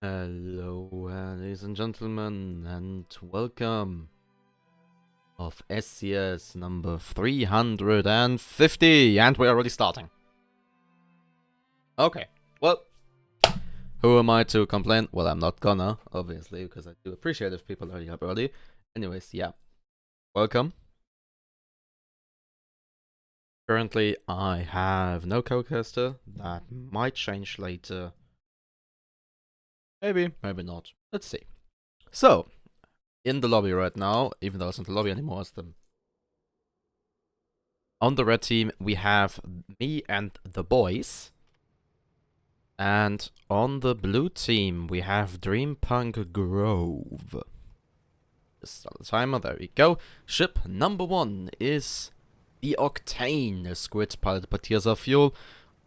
Hello, ladies and gentlemen, and welcome of SCS number 350, and we're already starting. Okay, well, who am I to complain? Well, I'm not gonna, obviously, because I do appreciate if people are up early. Anyways, yeah, welcome. Currently, I have no co-caster. That might change later. Maybe, maybe not. Let's see. So, in the lobby right now, even though it's not the lobby anymore, it's the... On the red team, we have me and the boys. And on the blue team, we have Dreampunk Grove. Just start the timer, there we go. Ship number 1 is the Octane Squid, piloted by Tears of Fuel.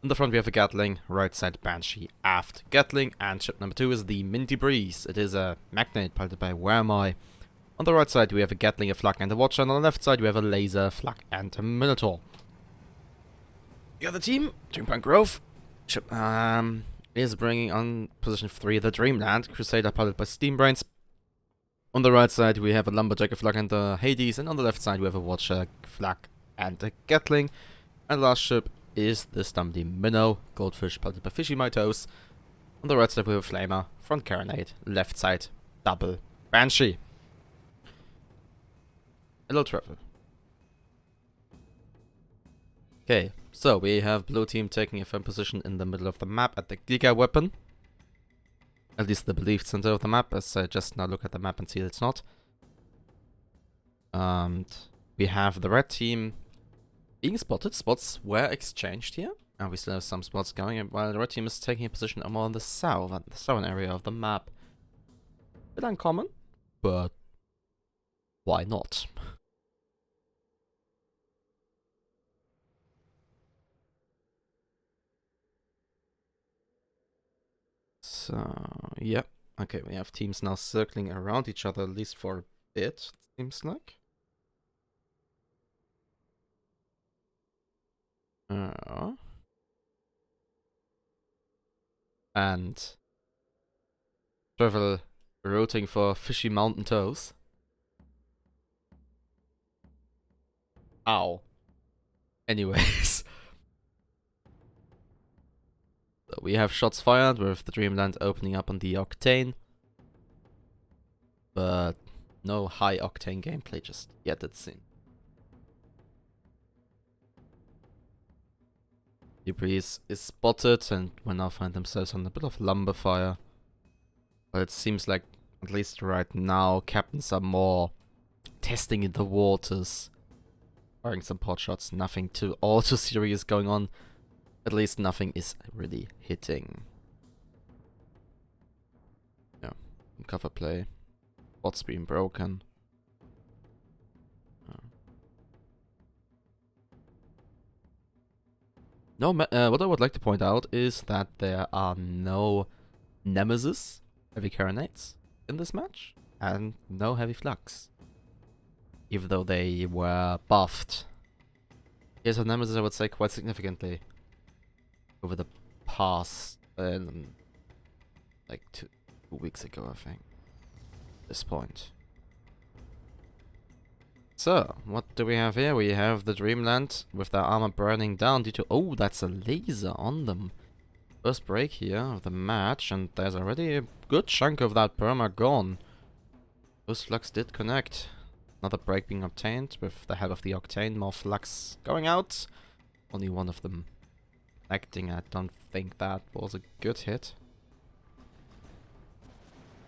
On the front we have a Gatling, right side Banshee, aft Gatling, and ship number 2 is the Minty Breeze. It is a Magnet piloted by Where Am I? On the right side we have a Gatling, a Flak, and a Watcher, and on the left side we have a Laser, Flak, and a Minotaur. The other team, Dreampunk Grove, ship is bringing on position 3 the Dreamland, Crusader piloted by Steambrains. On the right side we have a Lumberjack, a Flak, and a Hades, and on the left side we have a Watcher, Flak, and a Gatling. And the last ship is this time the Minnow, Goldfish piloted by Fishy My Toes. On the right side we have a Flamer, front Carronade, left side double Banshee. Hello travel. Okay, so we have blue team taking a firm position in the middle of the map at the Giga Weapon. At least the believed center of the map, as I just now look at the map and see it's not. And we have the red team being spotted. Spots were exchanged here. And we still have some spots going, while the red team is taking a position more on the southern area of the map. Bit uncommon, but why not? So, yeah. Okay, we have teams now circling around each other, at least for a bit, it seems like. And travel rooting for Fishy Mountain Toes. Ow. Anyways. So we have shots fired with the Dreamland opening up on the Octane. But no high octane gameplay just yet, it seems. Debris is spotted and will now find themselves on a bit of lumber fire. But it seems like, at least right now, captains are more testing in the waters. Firing some pot shots, nothing too serious going on. At least nothing is really hitting. Yeah, cover play. Bots being broken. No, what I would like to point out is that there are no Nemesis heavy carronades in this match, and no heavy flux. Even though they were buffed. Yes, of Nemesis I would say quite significantly over the past, like 2 weeks ago, I think. At this point. So, what do we have here? We have the Dreamland with their armor burning down due to... Oh, that's a laser on them. First break here of the match, and there's already a good chunk of that perma gone. Those flux did connect. Another break being obtained with the head of the Octane. More flux going out. Only one of them connecting. I don't think that was a good hit.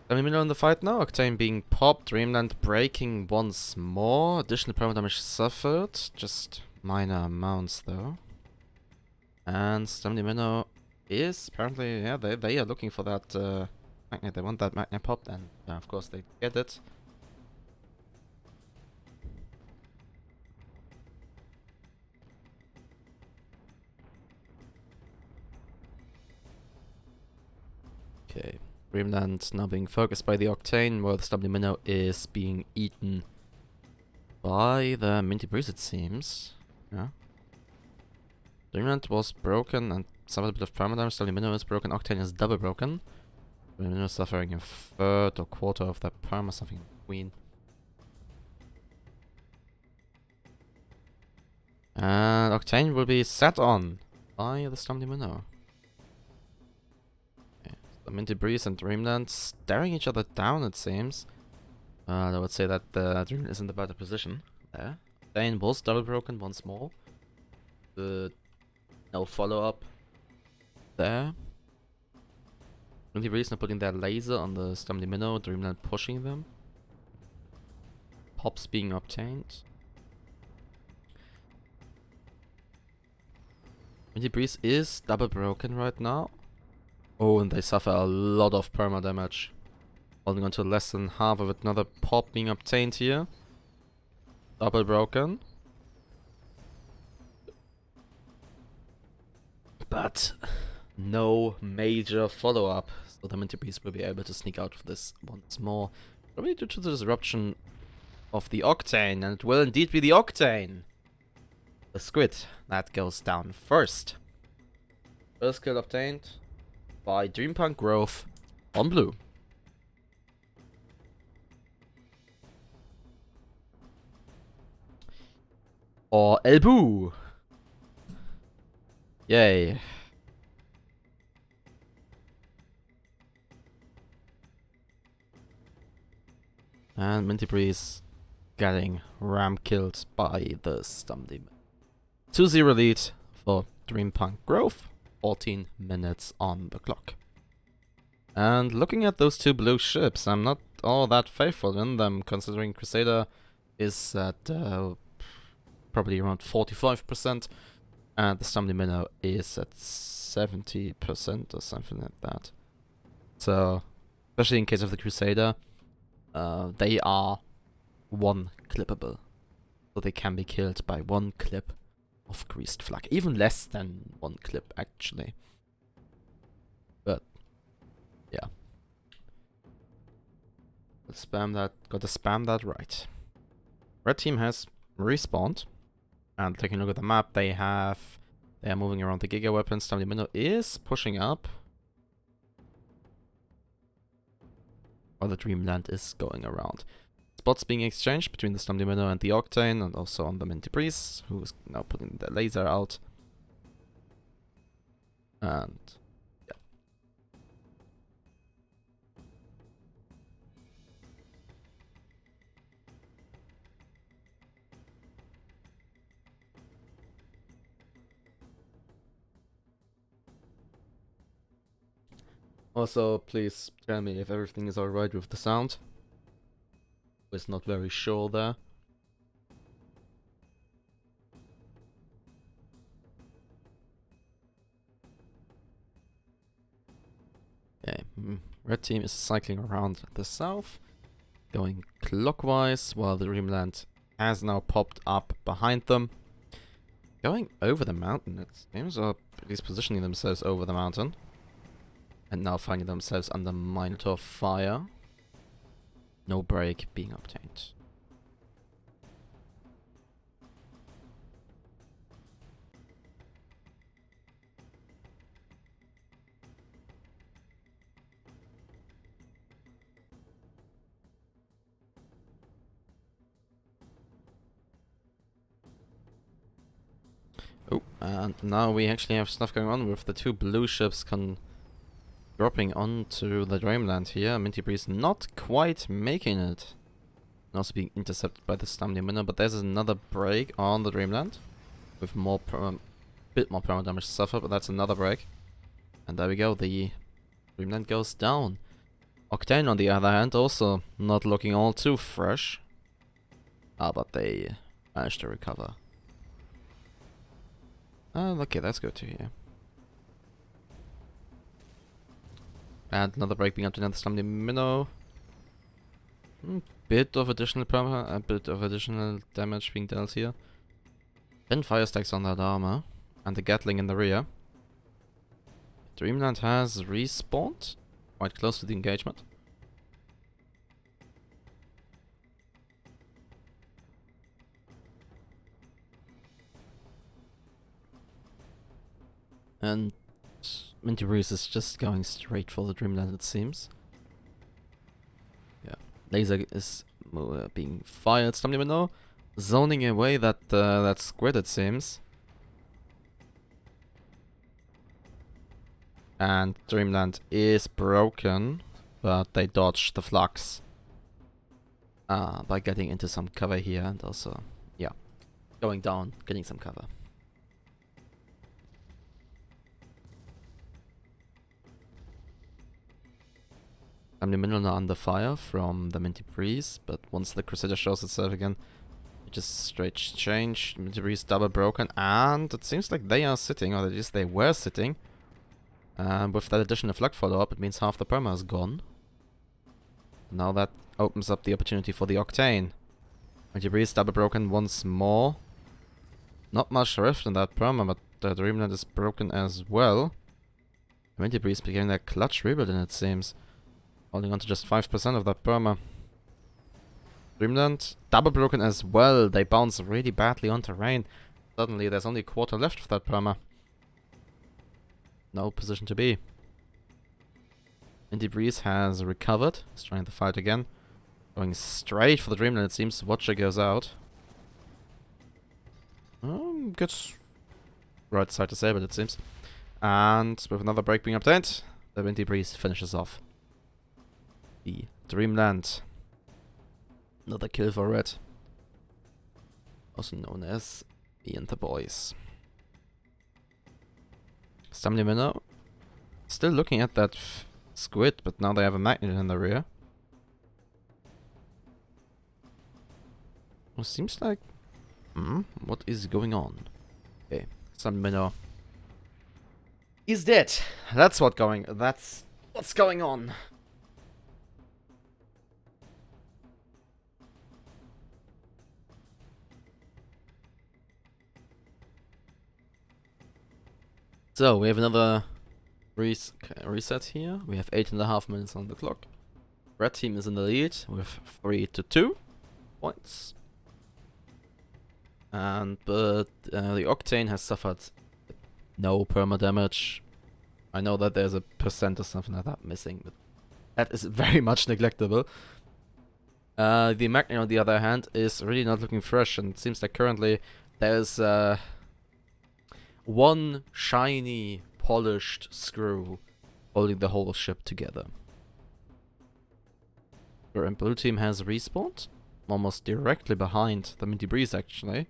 Middle in the fight now, Octane being popped, Dreamland breaking once more. Additional perma damage suffered, just minor amounts though. And Minnow is apparently, yeah, they are looking for that magnet. They want that magnet popped, and of course they get it. Okay. Dreamland now being focused by the Octane, while the Minnow is being eaten by the Minty Breeze, it seems. Yeah. Dreamland was broken and suffered a bit of perma damage. Minnow is broken, Octane is double broken. Minnow suffering a third or quarter of that perma, something in between. And Octane will be set on by the Minnow. Minty Breeze and Dreamland staring each other down, it seems. I would say that Dreamland is in the better position there. Dane was double broken once more. No follow-up there. Minty Breeze now putting their laser on the Minnow, Dreamland pushing them. Pops being obtained. Minty Breeze is double broken right now. Oh, and they suffer a lot of perma damage. Holding on to less than half of it. Another pop being obtained here. Double broken. But no major follow-up. So the Minty Breeze will be able to sneak out of this once more. Probably due to the disruption of the Octane. And it will indeed be the Octane. The squid that goes down first. First kill obtained by Dreampunk Grove on blue. Or Elbu. Yay. And Minty Breeze getting ram killed by the Stum Demon. 2-0 lead for Dreampunk Grove. 14 minutes on the clock. And looking at those two blue ships, I'm not all that faithful in them, considering Crusader is at probably around 45%, and the Stumley Minnow is at 70% or something like that. So, especially in case of the Crusader, they are one clippable. So they can be killed by one clip of greased flak. Even less than one clip, actually. But, yeah. Gotta spam that right. Red team has respawned. And taking a look at the map, they are moving around the Giga weapons. Stumley Minnow is pushing up. While the Dreamland is going around. Spots being exchanged between the Stumley Minnow and the Octane, and also on the Minty Breeze, who is now putting the laser out. And Also, please tell me if everything is alright with the sound. Was not very sure there. Okay, red team is cycling around the south, going clockwise, while the Dreamland has now popped up behind them. Going over the mountain, it seems, or at least positioning themselves over the mountain. And now finding themselves under Minotaur fire. No break being obtained. Oh, and now we actually have stuff going on with the two blue ships dropping onto the Dreamland here. Minty Breeze not quite making it. And also being intercepted by the Stamina Minnow, but there's another break on the Dreamland. With more bit more perma damage suffered, but that's another break. And there we go, the Dreamland goes down. Octane on the other hand also not looking all too fresh. But they managed to recover. Okay, that's good to hear. And another break being up to another Stamina Minnow. Bit of additional perma, a bit of additional damage being dealt here. Then fire stacks on that armor. And the Gatling in the rear. Dreamland has respawned. Quite close to the engagement. And Minty Breeze is just going straight for the Dreamland, it seems. Yeah. Laser is being fired. Stamina Minnow zoning away that squid, it seems. And Dreamland is broken, but they dodged the flux by getting into some cover here and also, yeah, going down, getting some cover. Stamina Minnow are under fire from the Minty Breeze, but once the Crusader shows itself again, it just straight change. Minty Breeze double broken, and it seems like they are sitting, or at least they were sitting. With that additional flak follow-up, it means half the perma is gone. Now that opens up the opportunity for the Octane. Minty Breeze double broken once more. Not much rift in that perma, but the Dreamland is broken as well. Minty Breeze beginning their clutch rebuild, and it seems. Holding on to just 5% of that perma. Dreamland, double broken as well. They bounce really badly on terrain. Suddenly there's only a quarter left of that perma. No position to be. Minty Breeze has recovered. He's trying to fight again. Going straight for the Dreamland, it seems. Watcher goes out. Gets right side disabled, it seems. And with another break being obtained, the Minty Breeze finishes off the Dreamland. Another kill for Red. Also known as me and the boys. Stamina Minnow. Still looking at that squid, but now they have a magnet in the rear. Well, seems like... what is going on? Okay, Stamina Minnow is dead. That's what's going on. So, we have another reset here. We have 8.5 minutes on the clock. Red team is in the lead with 3-2 points. But the Octane has suffered no perma damage. I know that there's a percent or something like that missing, but that is very much neglectable. The Magnet, on the other hand, is really not looking fresh, and it seems like currently there's one shiny, polished screw holding the whole ship together. The blue team has respawned, almost directly behind the Minty Breeze, actually.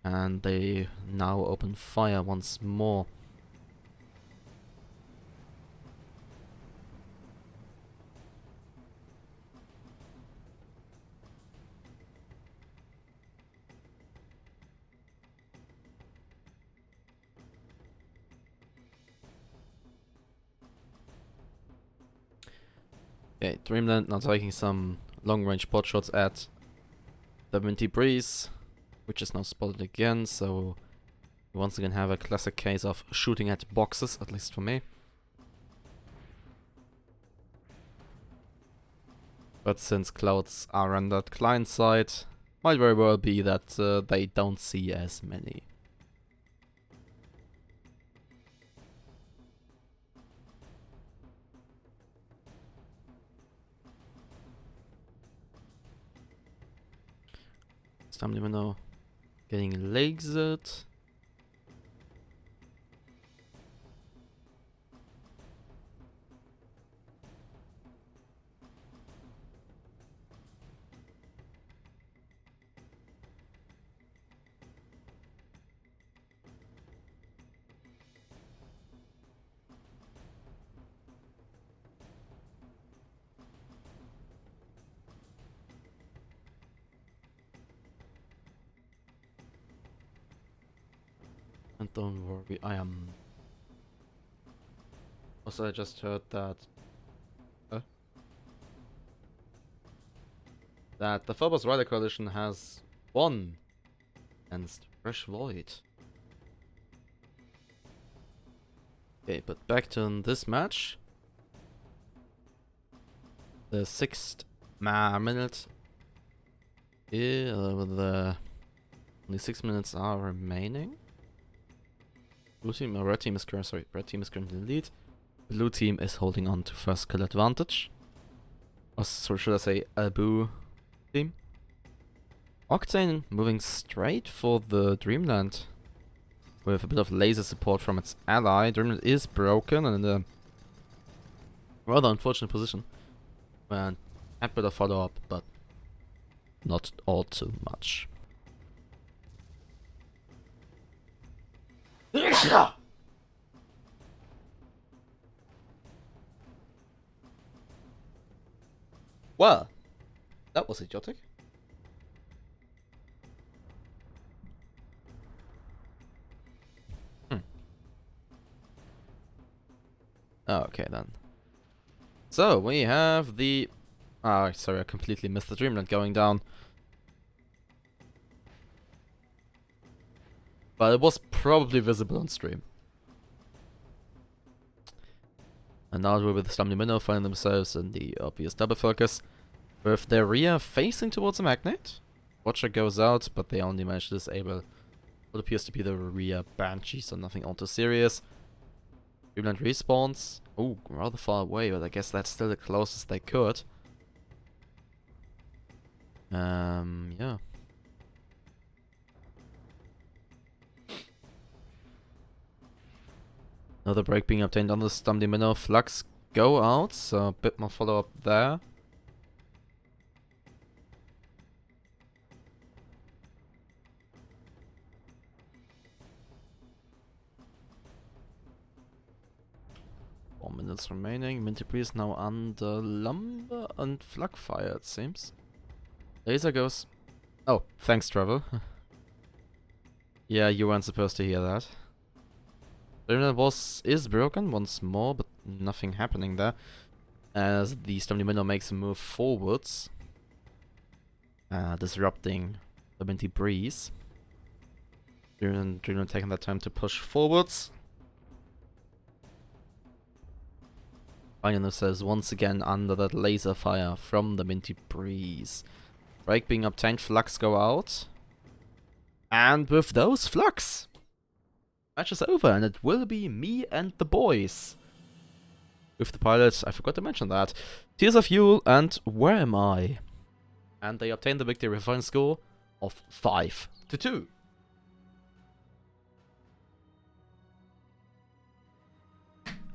And they now open fire once more. Okay, Dreamland now taking some long-range pot shots at the Minty Breeze, which is now spotted again, so we once again have a classic case of shooting at boxes, at least for me. But since clouds are rendered client side, might very well be that they don't see as many. Stamina getting lasered. And don't worry, I am... Also, I just heard that... that the Phobos Rider Coalition has won against Fresh Void. Okay, but back to this match. The 6th minute. Only 6 minutes are remaining. Blue team, or red team is currently, sorry, red team is currently in the lead. Blue team is holding on to first kill advantage. Or should I say, Abu team. Octane moving straight for the Dreamland with a bit of laser support from its ally. Dreamland is broken and in a rather unfortunate position. And a bit of follow up, but not all too much. Well, that was idiotic. Okay then. So we have the... Ah, sorry, I completely missed the Dreamland going down. But it was probably visible on stream. And now we're with Slumny Minnow finding themselves in the obvious double focus. With their rear facing towards the magnet. Watcher goes out, but they only manage to disable what appears to be the rear Banshee, so nothing all too serious. Dreamland respawns. Oh, rather far away, but I guess that's still the closest they could. Yeah. Another break being obtained on the Stumdy Minnow. Flux go out, so a bit more follow-up there. Minutes remaining. Minty Breeze now under lumber and flak fire, it seems. Laser goes. Oh, thanks, Travel. Yeah, you weren't supposed to hear that. The boss is broken once more, but nothing happening there. As the Stumdy Minnow makes a move forwards, disrupting the Minty Breeze. Dreamland taking that time to push forwards. Finding themselves once again under that laser fire from the Minty Breeze. Break being obtained, flux go out. And with those flux, match is over, and it will be me and the boys. With the pilot, I forgot to mention that. Tears of Fuel and Where Am I? And they obtain the victory with a final score of 5-2.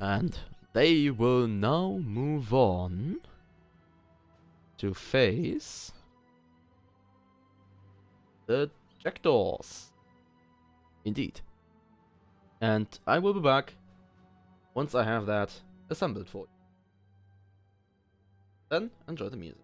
And they will now move on to face the Jackdaws. Indeed. And I will be back once I have that assembled for you. Then enjoy the music.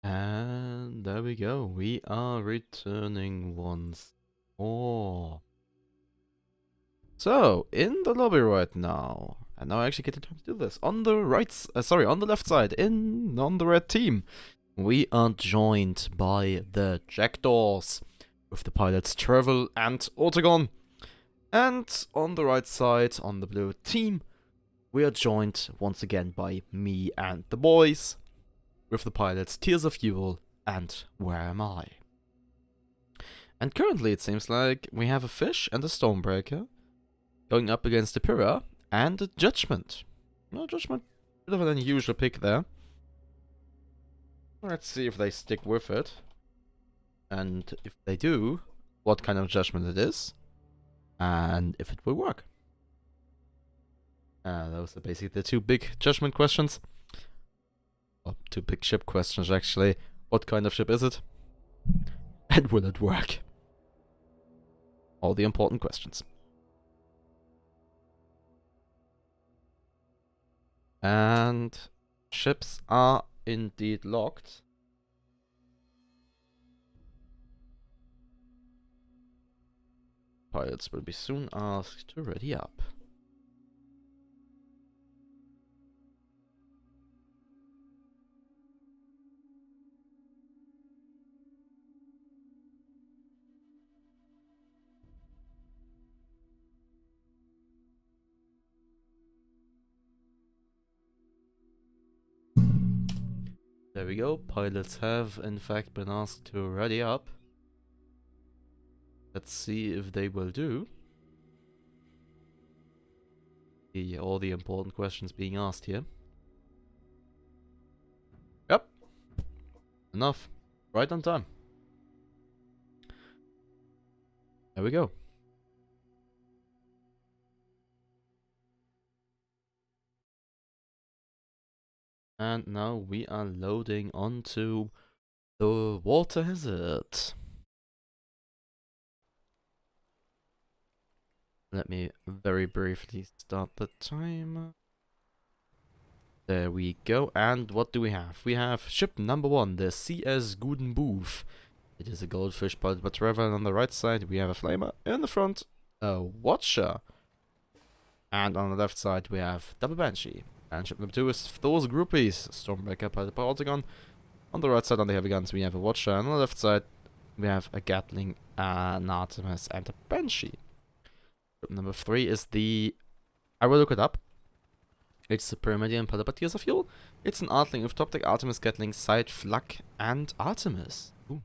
And there we go. We are returning once more. So, in the lobby right now, and now I actually get the time to do this. On the on the left side, on the red team, we are joined by the Jackdaws, with the pilots Travel and Autogon. And on the right side, on the blue team, we are joined once again by me and the boys, with the pilots Tears of Fuel and Where Am I? And currently it seems like we have a fish and a Stormbreaker going up against the Pyrrha and a Judgment. No, Judgment, bit of an unusual pick there. Let's see if they stick with it. And if they do, what kind of Judgment it is. And if it will work. Those are basically the two big Judgment questions. Well, two big ship questions actually. What kind of ship is it? And will it work? All the important questions. And ships are indeed locked. Pilots will be soon asked to ready up. There we go, pilots have in fact been asked to ready up. Let's see if they will do. All the important questions being asked here. Yep. Enough. Right on time. There we go. And now we are loading onto the water hazard. Let me very briefly start the timer. There we go. And what do we have? We have ship number 1, the CS Guten Booth. It is a goldfish piloted by Trevor, and on the right side we have a flamer. In the front, a watcher. And on the left side we have double Banshee. And ship number 2 is those groupies. Stormbreaker piloted by Octagon. On the right side on the heavy guns we have a watcher. And on the left side we have a Gatling, an Artemis, and a Banshee. Ship number 3 is the... I will look it up. It's the Pyramidian piloted by Tears of Fuel. It's an Artling with top deck Artemis, Gatling, Side, Flak, and Artemis. Ooh.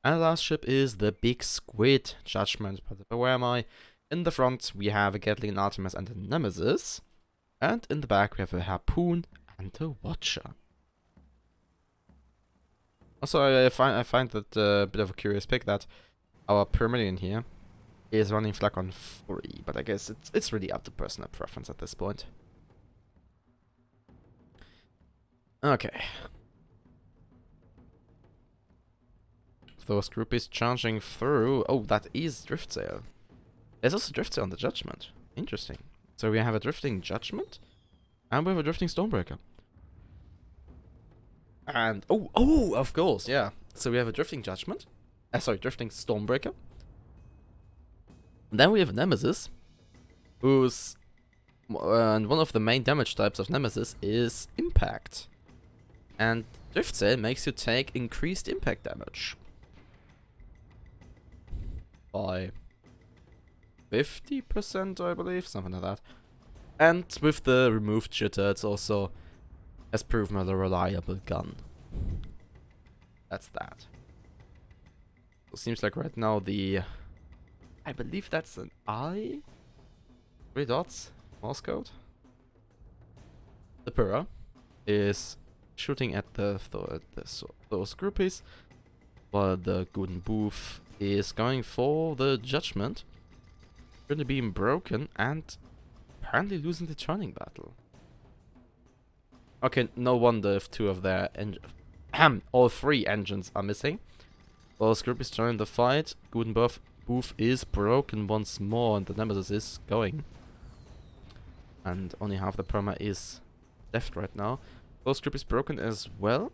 And the last ship is the Big Squid Judgment piloted by Where Am I? In the front we have a Gatling, an Artemis, and a Nemesis. And in the back we have a Harpoon and a Watcher. Also, I find that a bit of a curious pick that our Pyramidian here is running Flak on 3, but I guess it's really up to personal preference at this point. Okay. Those groupies charging through. Oh, that is Drift Sail. There's also Drift Sail on the Judgment. Interesting. So we have a Drifting Judgment, and we have a Drifting Stormbreaker. And, oh, of course, yeah. So we have a Drifting Judgment. Drifting Stormbreaker. And then we have a Nemesis, who's... and one of the main damage types of Nemesis is Impact. And Drift Sail makes you take increased impact damage. By 50%, I believe, something like that. And with the removed jitter, it's also has proven a reliable gun. That's that. It seems like right now the... I believe that's an I? 3 dots, Morse code. The Pyrrha is shooting at those groupies, while the Guten Booth is going for the Judgment. Really being broken and apparently losing the turning battle. Okay, no wonder if 2 of their all 3 engines are missing. Those groupies join the fight. Guten Booth is broken once more, and the Nemesis is going. And only half the perma is left right now. Those group is broken as well.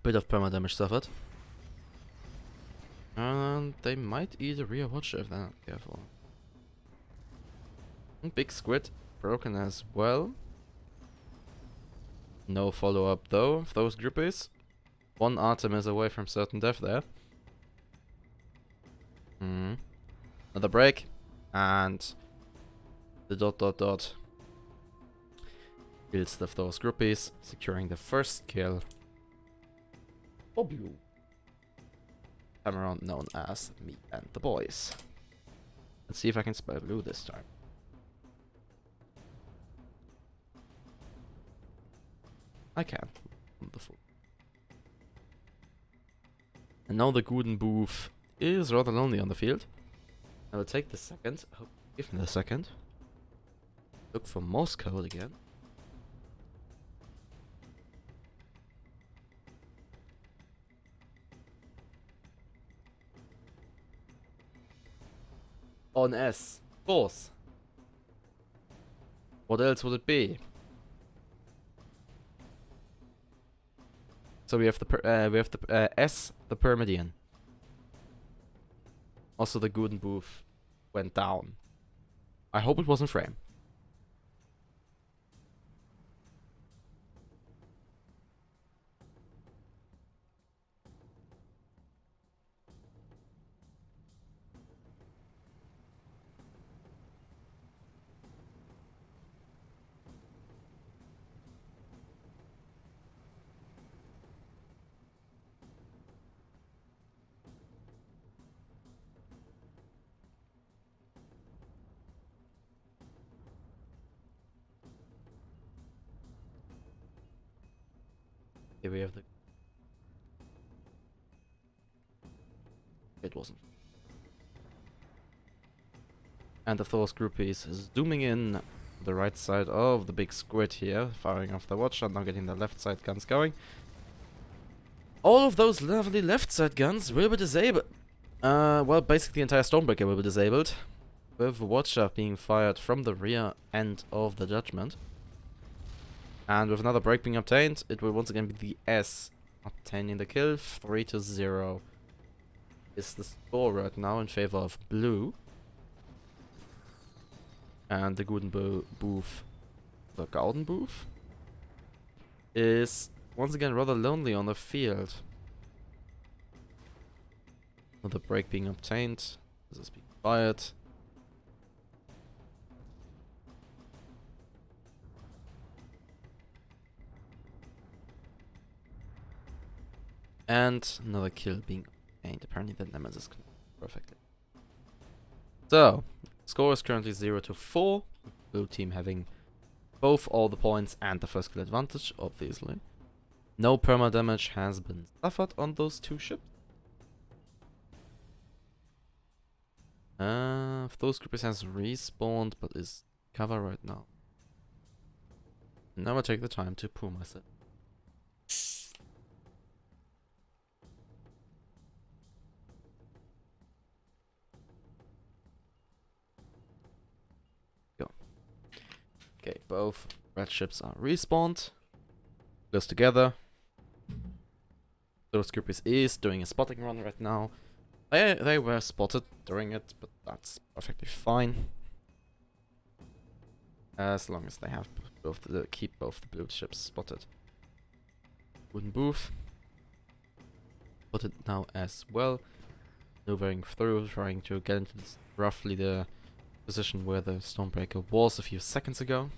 Bit of perma damage suffered. And they might eat a rear watcher if they're not careful. And Big Squid broken as well. No follow-up though of those groupies. 1 Artemis away from certain death there. Another break. And the ... kills those groupies, securing the first kill for blue. time around known as Me and the Boys. Let's see if I can spell blue this time. I can. Wonderful. And now the Guden booth is rather lonely on the field. I will take the second. Oh, give me the second. Look for Morse code again. On S. Of course. What else would it be? So we have the S, the Pyramidion. Also the Guden booth went down. I hope it wasn't frame. Here we have the... It wasn't. And the Thor's groupies is zooming in the right side of the big squid here, firing off the watch and now getting the left side guns going. All of those lovely left side guns will be disabled. Well, basically the entire Stonebreaker will be disabled, with Watcher being fired from the rear end of the Judgment. And with another break being obtained, it will once again be the S obtaining the kill. 3-0 is the score right now in favor of blue. And the Guden booth, the Gauden booth, is once again rather lonely on the field. Another break being obtained. This is being fired. And another kill being obtained. Apparently the Nemesis can perfectly. So, score is currently 0-4. Blue team having both all the points and the first kill advantage, obviously. No perma damage has been suffered on those two ships. Those groupies has respawned, but is cover right now. Now I take the time to pull myself. Okay, both red ships are respawned. Close together. Those groupies is doing a spotting run right now. They were spotted during it, but that's perfectly fine. As long as they have keep both the blue ships spotted. Wooden booth. Spotted now as well. Maneuvering through, trying to get into this, roughly the position where the Stonebreaker was a few seconds ago.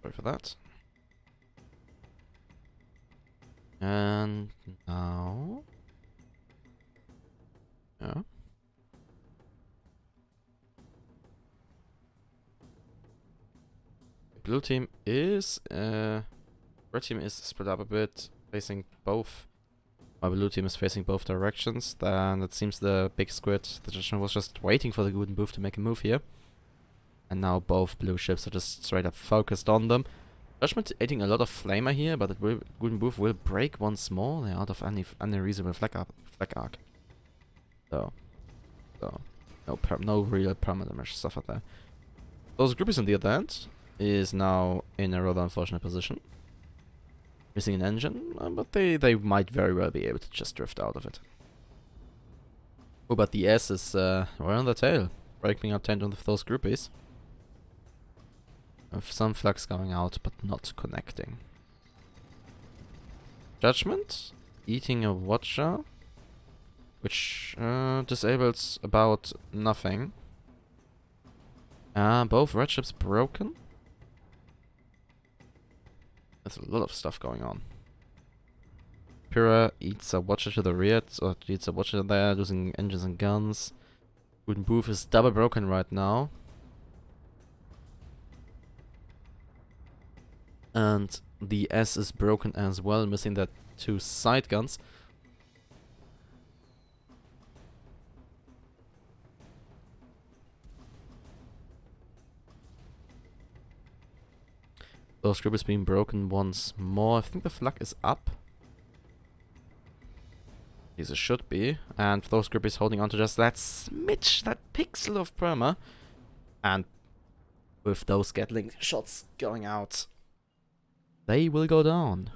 Sorry for that. And now... Yeah. Blue team is... red team is split up a bit, facing both. My blue team is facing both directions. Then it seems the big squid, the Judgment, was just waiting for the Guden booth to make a move here. And now both blue ships are just straight up focused on them. Judgment adding a lot of flamer here, but the Guden booth will break once more. They're out of any reasonable flag arc. So no real permanent damage suffered there. Those groupies on the other end is now in a rather unfortunate position. Missing an engine, but they might very well be able to just drift out of it. Oh, but the S is right on the tail, breaking up 10 of those groupies. With some flags going out, but not connecting. Judgment, eating a Watcher, which disables about nothing. Both red ships broken. There's a lot of stuff going on. Pyrrha eats a watcher to the rear, or eats a watcher there, losing engines and guns. Wooden Booth is double broken right now. And the S is broken as well, missing that 2 side guns. Those group is being broken once more. I think the flag is up. Yes, it should be. And those group is holding on to just that smidge, that pixel of perma. And with those Gatling shots going out, they will go down.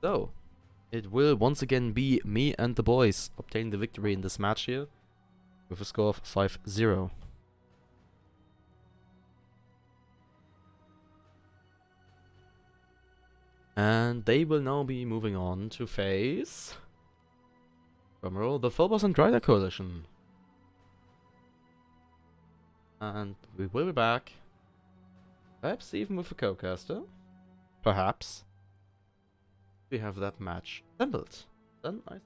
So, it will once again be me and the boys obtaining the victory in this match here with a score of 5-0. And they will now be moving on to face, drumroll, the Phobos and Rider Coalition. And we will be back. Perhaps even with a co-caster. Perhaps. We have that match assembled. Then I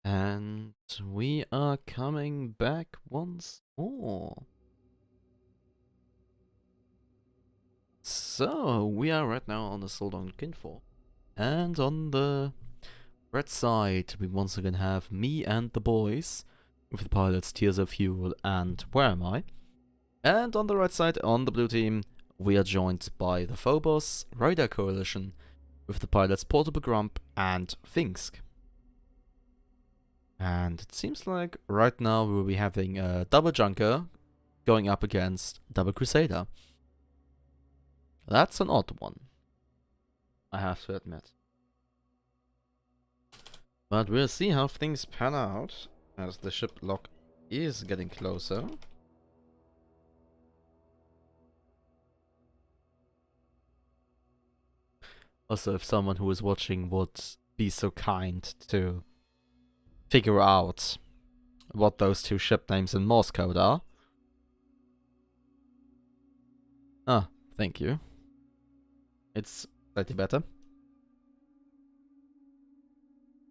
And we are coming back once more. So, we are right now on the Slottskogen Kinfor. And on the red side, we once again have me and the boys, with the pilots Tears of Fuel and Where Am I? And on the right side, on the blue team, we are joined by the Phobos Radar Coalition, with the pilots Portable Grump and Finsk. And it seems like right now we will be having a double Junker going up against double Crusader. That's an odd one, I have to admit. But we'll see how things pan out as the ship lock is getting closer. Also, if someone who is watching would be so kind to figure out what those two ship names in Morse code are. Ah, thank you. It's slightly better.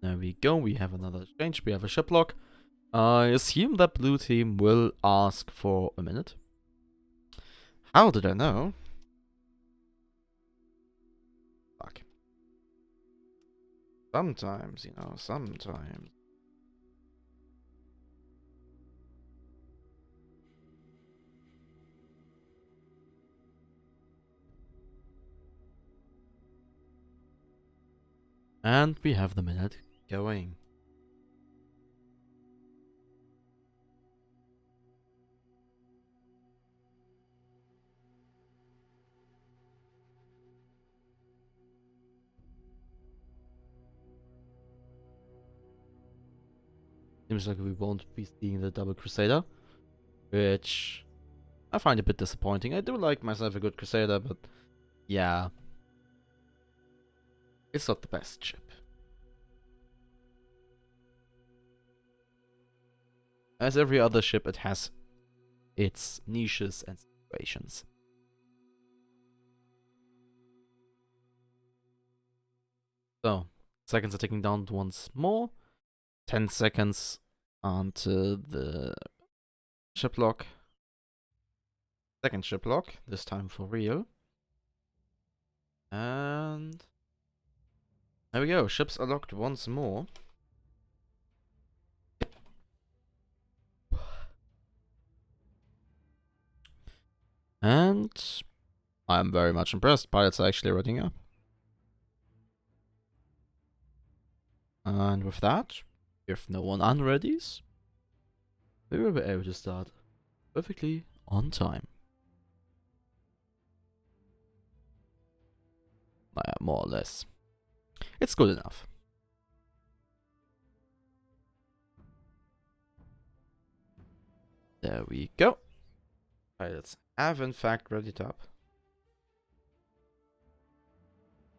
There we go, we have another exchange, we have a ship lock. I assume that blue team will ask for a minute. How did I know? Fuck. Sometimes, you know, sometimes. And we have the minute going. Seems like we won't be seeing the double Crusader, which I find a bit disappointing. I do like myself a good Crusader, but yeah, it's not the best ship. As every other ship, it has its niches and situations. So, seconds are ticking down once more. 10 seconds onto the ship lock. Second ship lock, this time for real. And there we go, ships are locked once more. And I'm very much impressed. Pilots are actually running up. And with that, if no one unreadies, we will be able to start perfectly on time. More or less. It's good enough. There we go. Pilots have in fact readied up.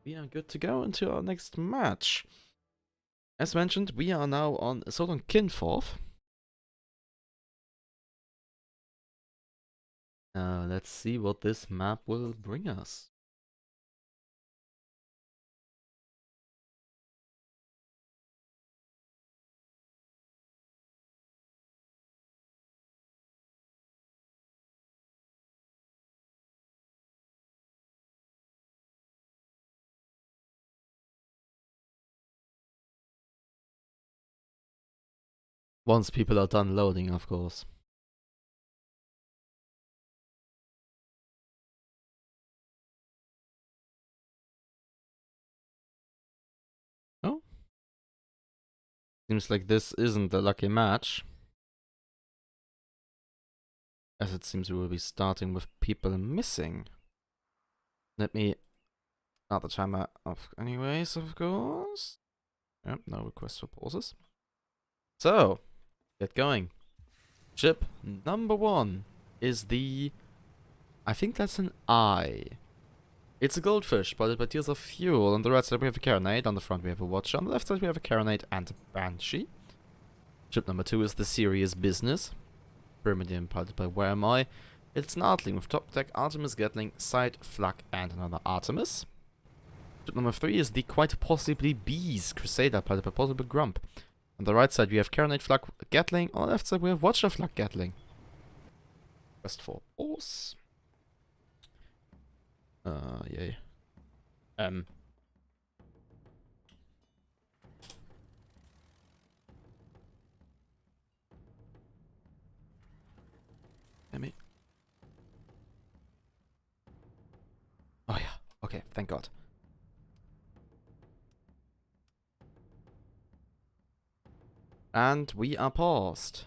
We are good to go into our next match. As mentioned, we are now on Slottskogen Kinfor. Let's see what this map will bring us. Once people are done loading, of course. Oh, seems like this isn't a lucky match, as it seems we will be starting with people missing. Let me start the timer off anyways, of course. Yep, no request for pauses. So, get going. Ship number 1 is the... I think that's an I. It's a goldfish, but it materials of fuel. On the right side we have a carronade, on the front we have a watcher, on the left side we have a carronade and a banshee. Ship number 2 is the serious business. Pyramid piloted by Where Am I? It's an Artling with top deck, Artemis, Gatling, Sight, Flak, and another Artemis. Ship number 3 is the quite possibly Bees Crusader piloted by possible Grump. On the right side we have carronade, Flak, Gatling. On the left side we have watcher, Flak, Gatling. Quest for Horse. Yay. Let me... Oh yeah, okay, thank God. And we are paused.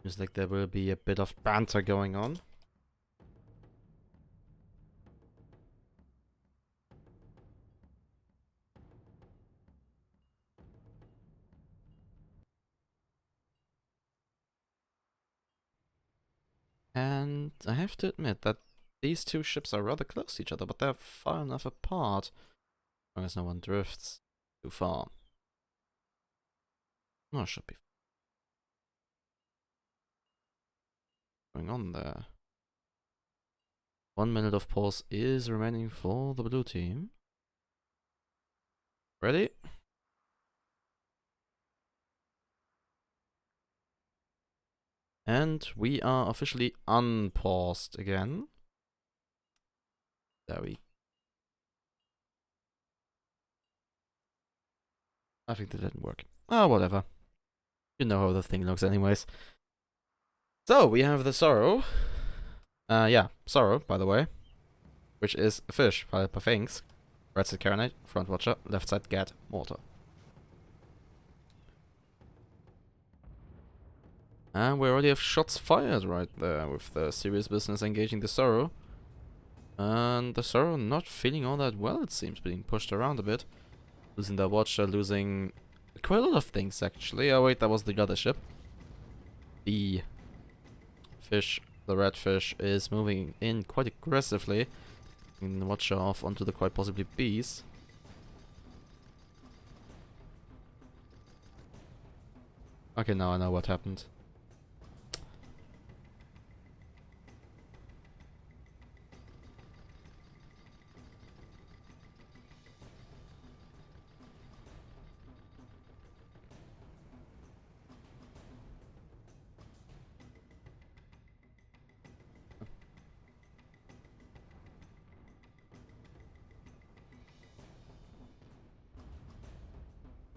Seems like there will be a bit of banter going on. And I have to admit that these two ships are rather close to each other, but they're far enough apart. As long as no one drifts too far. Oh, should be going on there. 1 minute of pause is remaining for the blue team. Ready? And we are officially unpaused again. There we... I think that didn't work. Oh, whatever. You know how the thing looks anyways. So, we have the Sorrow. Yeah, Sorrow, by the way. Which is a fish, piloted by Fangs. Right side carronade, front watcher, left side Gat, mortar. And we already have shots fired right there with the serious business engaging the Sorrow. And the Sorrow not feeling all that well, it seems, being pushed around a bit. Losing the watcher, losing quite a lot of things actually. Oh wait, that was the other ship. The fish, the red fish, is moving in quite aggressively. And the watcher off onto the quite possibly bees. Okay, now I know what happened.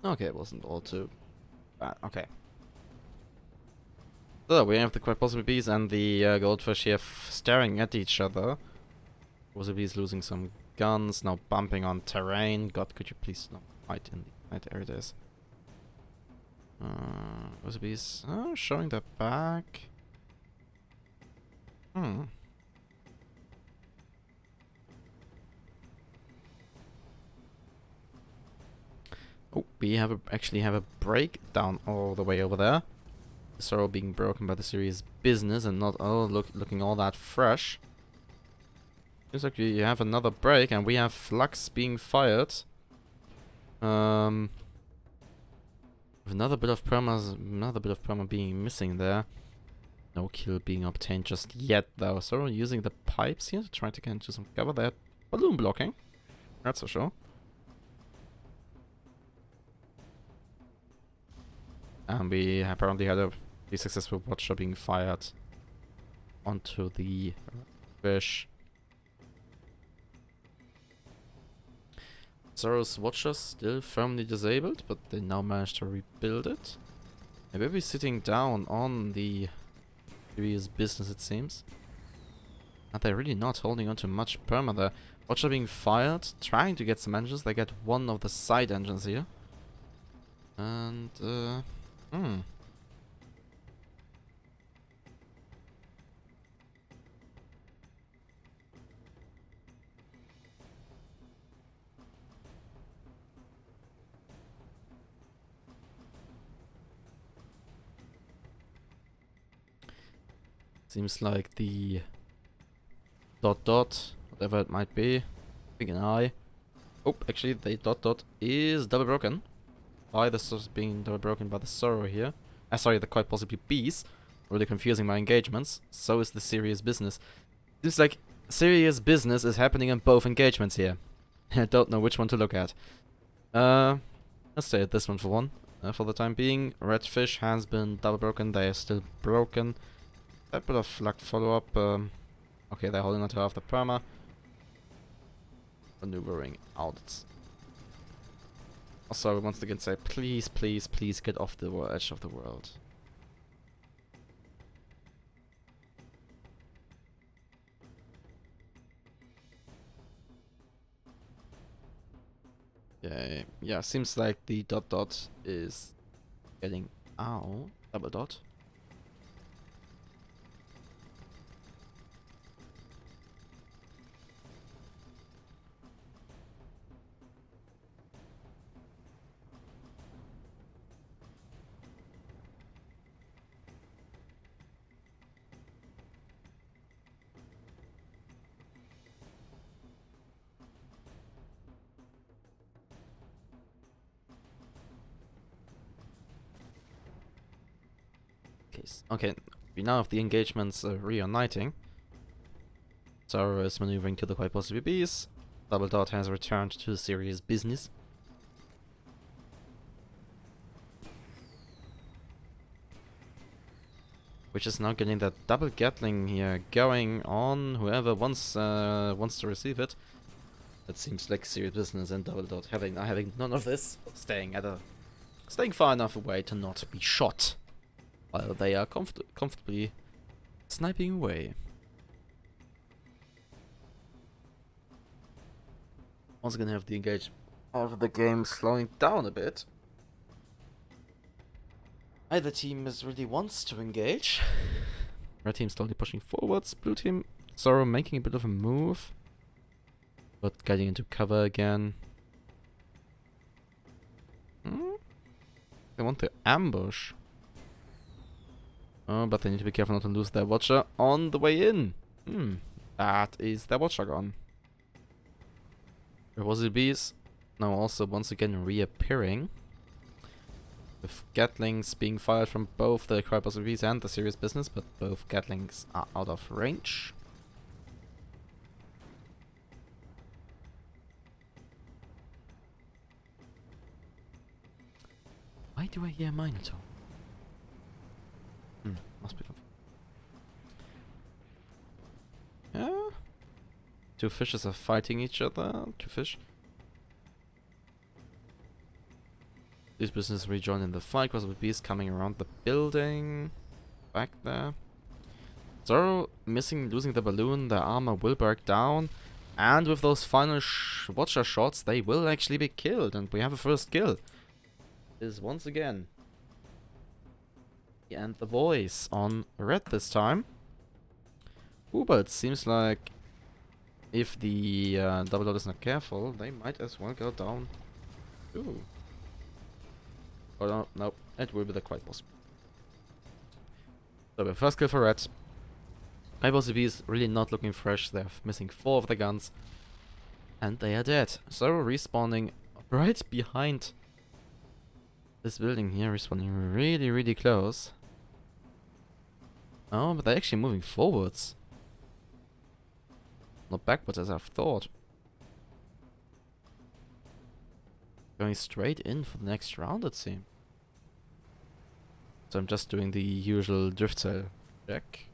Okay, it wasn't all too bad. Okay. So, we have the quite possible bees and the goldfish here staring at each other. Possibly is losing some guns, now bumping on terrain. God, could you please not fight in the right, there it is. Possibilities showing their back. Oh, we have actually have a breakdown all the way over there. The Sorrow being broken by the serious business and not looking all that fresh. Seems like we have another break and we have flux being fired. With another bit of perma being missing there. No kill being obtained just yet though. Sorrow using the pipes here to try to get into some cover there. Balloon blocking. That's for sure. And we apparently had a successful watcher being fired onto the fish. Zoro's Watchers still firmly disabled, but they now managed to rebuild it. They will be sitting down on the previous business, it seems. And they're really not holding on to much perma there. Watcher being fired, trying to get some engines. They get one of the side engines here. And, seems like the dot, whatever it might be, big an eye. Oh, actually the dot is double broken. By the being double broken by the Sorrow here. Sorry, the quite possibly bees. Really confusing my engagements. So is the serious business. Seems like serious business is happening in both engagements here. I don't know which one to look at. Let's stay at this one for one. For the time being, Redfish has been double broken. They are still broken. A bit of luck follow-up. Okay, they're holding on to half the perma. Maneuvering out. Also, once again say, please, please, please get off the edge of the world. Yeah, seems like the dot is getting out. Double dot. Okay, we now have the engagements reuniting. Zoro is maneuvering to the quite possibly bees. Double dot has returned to serious business. Which is now getting that double Gatling here going on whoever wants to receive it. That seems like serious business, and double dot having none of this, staying far enough away to not be shot while they are comfortably sniping away. Also gonna have the engage of the game slowing down a bit. Either team really wants to engage. Red team slowly pushing forwards. Blue team, Zoro making a bit of a move, but getting into cover again. They want to ambush. Oh, but they need to be careful not to lose their Watcher on the way in. That is their Watcher gone. Where was it, bees? Now also once again reappearing. With Gatlings being fired from both the Crypos bees and the serious business, but both Gatlings are out of range. Why do I hear Minotaur? Must be. Yeah. Two fishes are fighting each other. Two fish. This business rejoining the fight. Cross with bees coming around the building. Back there. Zoro losing the balloon. Their armor will break down. And with those final Watcher shots, they will actually be killed. And we have a first kill. Is once again. And the boys on red this time. Ooh, but it seems like if the double dot is not careful, they might as well go down. Ooh. Oh no, nope. It will be the quite possible. So the first kill for red. IBOCB is really not looking fresh. They're missing 4 of the guns. And they are dead. Zoro respawning right behind this building here, respawning really, really close. Oh, but they're actually moving forwards. Not backwards as I've thought. Going straight in for the next round, it seems. So I'm just doing the usual drift cell check.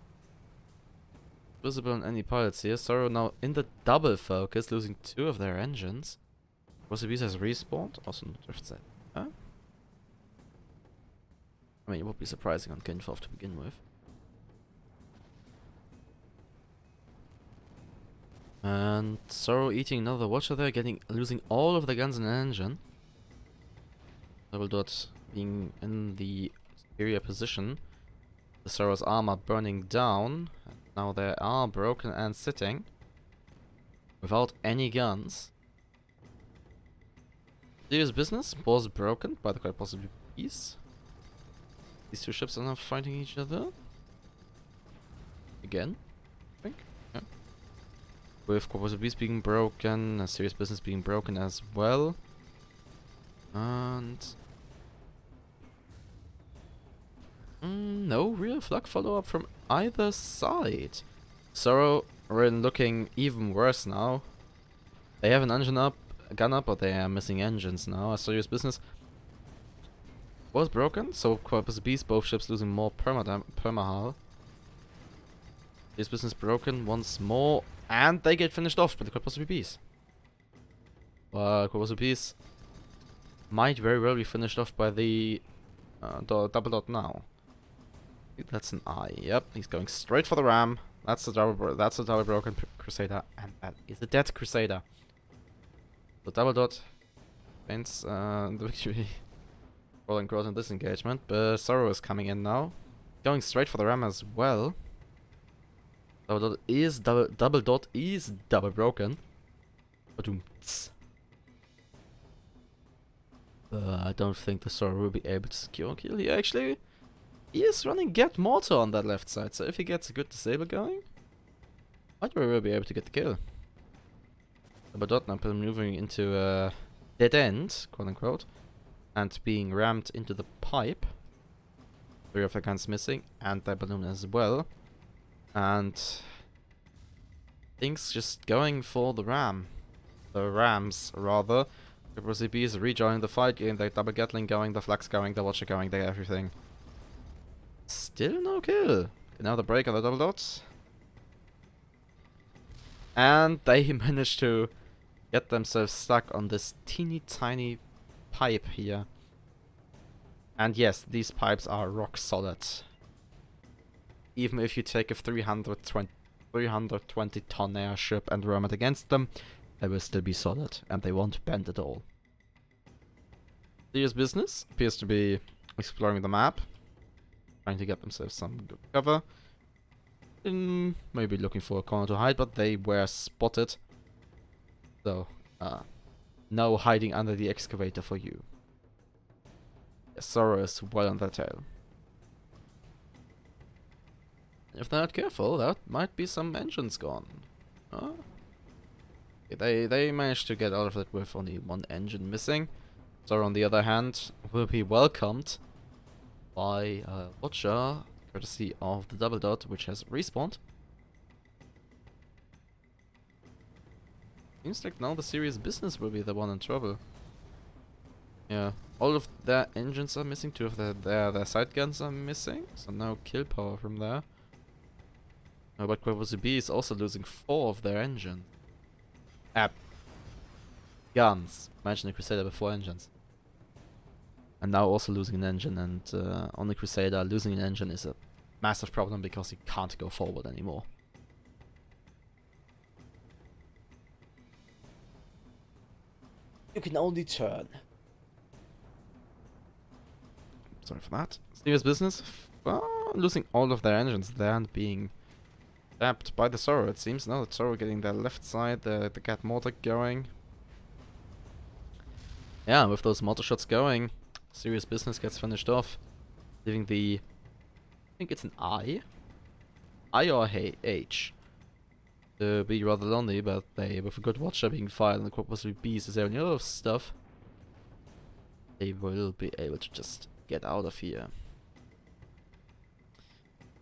visible on any pilots here. Sorrow now in the double focus, losing 2 of their engines. Bocciasci has respawned, also not drift set. Huh? I mean, it would be surprising on Kinfov to begin with. And Sorrow eating another watcher there, losing all of the guns and engine. Double dot being in the superior position. The Sorrow's armor burning down. And now they are broken and sitting without any guns. Serious business was broken by the quite possibly peace. These 2 ships are now fighting each other. Again, I think. Yeah. With Corpus Beast being broken, Serious Business being broken as well. And no real flak follow-up from either side. Sorrow are looking even worse now. They have an engine up, a gun up, but they are missing engines now. A Serious Business was broken, so Corpus Beast, both ships losing more perma-hull. Serious Business broken once more, and they get finished off by the Corpus Beast. Corpus Beast might very well be finished off by the double dot now. That's an eye. Yep, he's going straight for the ram. That's a double broken Crusader, and that is a dead Crusader. The double dot wins the victory, rolling cross in this engagement. But Sorrow is coming in now, going straight for the ram as well. Double dot is double broken. I don't think the Sorrow will be able to secure a kill here. Actually, he is running Get Mortar on that left side, so if he gets a good disable going, might very well be able to get the kill. Double dot now moving into a dead end, quote unquote, and being rammed into the pipe. 3 of the guns missing, and their balloon as well. And things just going for the ram. The rams, rather. CB is rejoining the fight, getting the double Gatling going, the flags going, the watcher going, the everything. Still no kill. Now the break on the double dots. And they managed to get themselves stuck on this teeny tiny pipe here. And yes, these pipes are rock solid. Even if you take a 320 ton airship and ram it against them, they will still be solid, and they won't bend at all. Serious Business appears to be exploring the map, trying to get themselves some good cover. Maybe looking for a corner to hide, but they were spotted. So, no hiding under the excavator for you. Yes, Sorrow is well on their tail. If they're not careful, that might be some engines gone. They managed to get out of it with only 1 engine missing. Sorrow, on the other hand, will be welcomed by Watcher, courtesy of the double dot, which has respawned. Seems like now the Serious Business will be the one in trouble. Yeah, all of their engines are missing. 2 of their side guns are missing, so no kill power from there. But CB is also losing 4 of their engines. Guns. Imagine a Crusader with 4 engines. And now also losing an engine, and on the Crusader, losing an engine is a massive problem because you can't go forward anymore. You can only turn. Sorry for that. Serious Business, losing all of their engines there and being tapped by the Sorrow, it seems. Now that Sorrow getting their left side, the Cat Mortar going. Yeah, with those mortar shots going, Serious Business gets finished off, leaving the, I think it's an I or H, to be rather lonely, but they, with a good watcher being fired and the possibly B's is there and a lot of stuff, they will be able to just get out of here.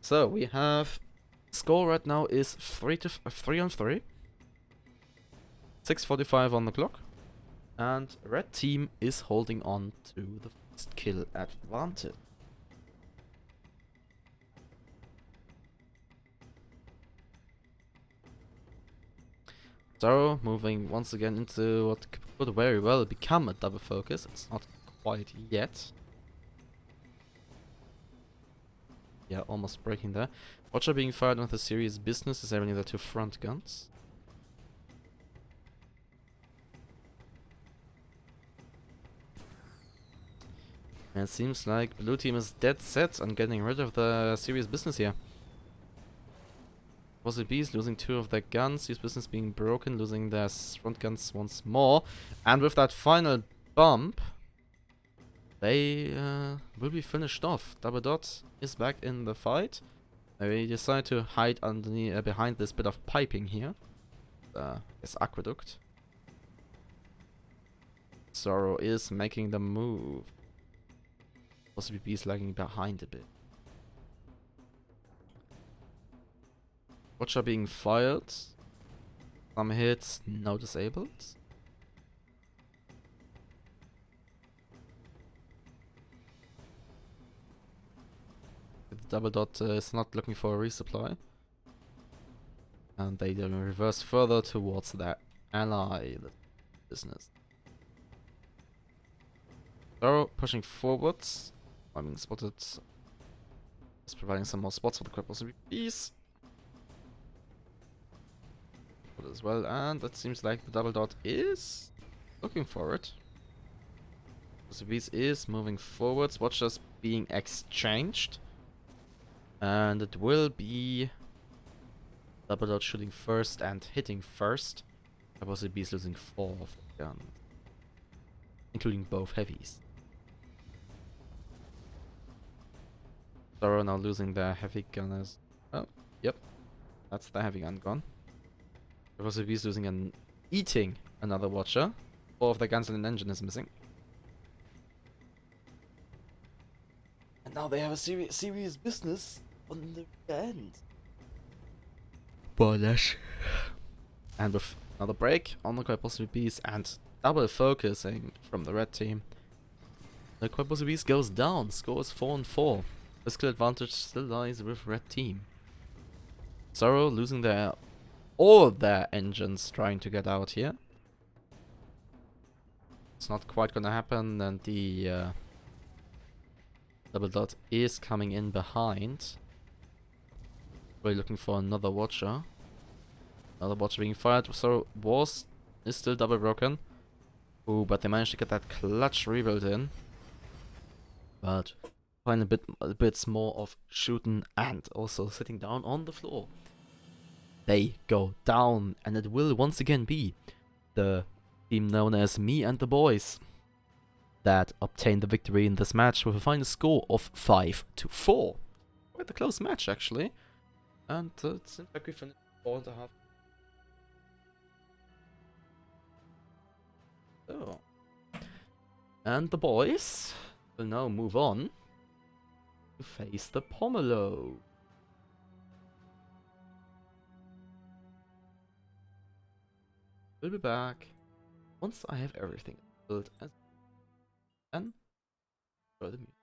So we have, score right now is 3 on 3, 6:45 on the clock. And red team is holding on to the first kill advantage. So, moving once again into what could very well become a double focus. It's not quite yet. Yeah, almost breaking there. Watcher being fired with a serious business is having the two front guns. And it seems like blue team is dead set on getting rid of the serious business here. Bossy Bees losing two of their guns, serious business being broken, losing their front guns once more. And with that final bump, they will be finished off. Double Dot is back in the fight. They decide to hide underneath, behind this bit of piping here. This aqueduct. Sorrow is making the move. Possibly Bees lagging behind a bit. Watcher being fired. Some hits, no disabled. The Double Dot is not looking for a resupply. And they then reverse further towards their ally business. Sorrow pushing forwards. I mean, spotted. Is providing some more spots for the Quadruple Bees. As well, and it seems like the Double Dot is looking for it. The Bees is moving forwards. Watchers being exchanged. And it will be Double Dot shooting first and hitting first. The Bees losing 4 of the guns, including both heavies. Sorrow now losing their heavy gun as well. Yep, that's the heavy gun gone. The Bees losing and eating another Watcher. 4 of the guns and an engine is missing. And now they have a serious business on the end. Bocciasci. And with another break on the Quadruple Bees and double focusing from the red team, the Quadruple Bees goes down. Score is 4-4. Physical advantage still lies with red team. Sorrow losing all their engines trying to get out here. It's not quite gonna happen, and the Double Dot is coming in behind. We're looking for another Watcher. Another Watcher being fired. So is still double broken. Ooh, but they managed to get that clutch rebuild in. But find a bit more of shooting and also sitting down on the floor. They go down, and it will once again be the team known as Me and the Boys that obtain the victory in this match with a final score of 5-4. Quite a close match, actually. And it seems like we finished 4.5. So. And the boys will now move on to face the Pomelo. We'll be back once I have everything built and enjoy the music.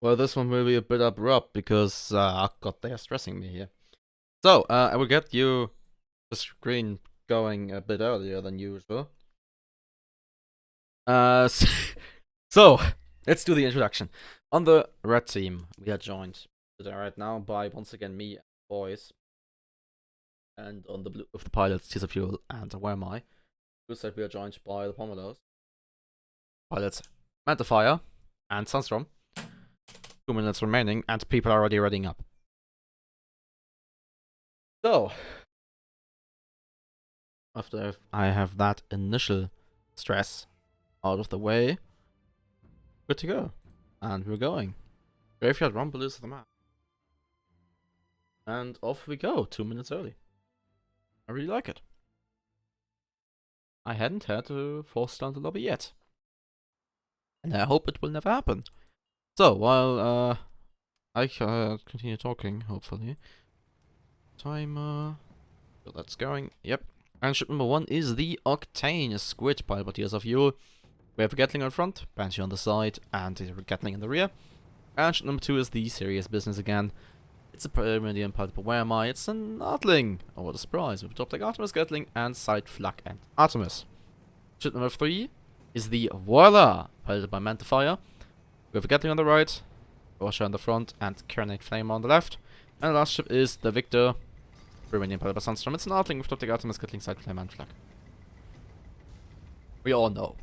Well, this one will be a bit abrupt because, God, they are stressing me here. So, I will get you the screen going a bit earlier than usual. So, let's do the introduction. On the red team, we are joined right now by, once again, me and boys. And on the blue, with the pilots, Tears of Fuel and Where Am I? Blue side, we are joined by the Pomodos. Pilots, Fire and Sunstorm. 2 minutes remaining, and people are already readying up. So, after I have that initial stress out of the way, good to go. And we're going. Graveyard Rumble is the map. And off we go, 2 minutes early. I really like it. I hadn't had to force down the lobby yet. And I hope it will never happen. So, while I continue talking, hopefully. Timer. So that's going. Yep. And ship number 1 is the Octane Squid by Tears of Fuel. We have a Gatling on front, Banshee on the side, and a Gatling in the rear. And ship number 2 is the Serious Business again. It's a medium pilot, but where am I? It's an Artling. Oh, what a surprise. With top deck Artemis, Gatling, and side Flak and Artemis. Ship number 3 is the Voila, piloted by Mantafire. We have a Gatling on the right, Washer on the front, and Carnate Flame on the left. And the last ship is the Victor, Romanian pilot by Sunstorm. It's an Artling with top deck Artemis, Gatling, side Flame, and Flak. We all know.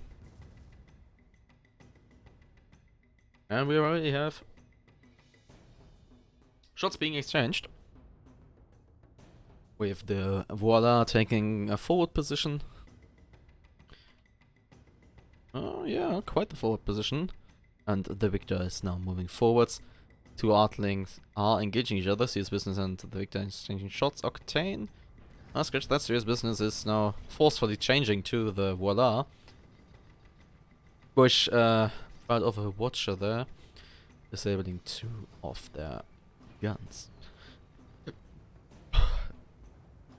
And we already have shots being exchanged. With the Voila taking a forward position. Oh yeah, quite the forward position. And the Victor is now moving forwards. 2 Artlings are engaging each other. Serious Business and the Victor exchanging shots. Octane. Scratch that. Serious Business is now forcefully changing to the Voila. Which fired off a Watcher there. Disabling 2 of their guns.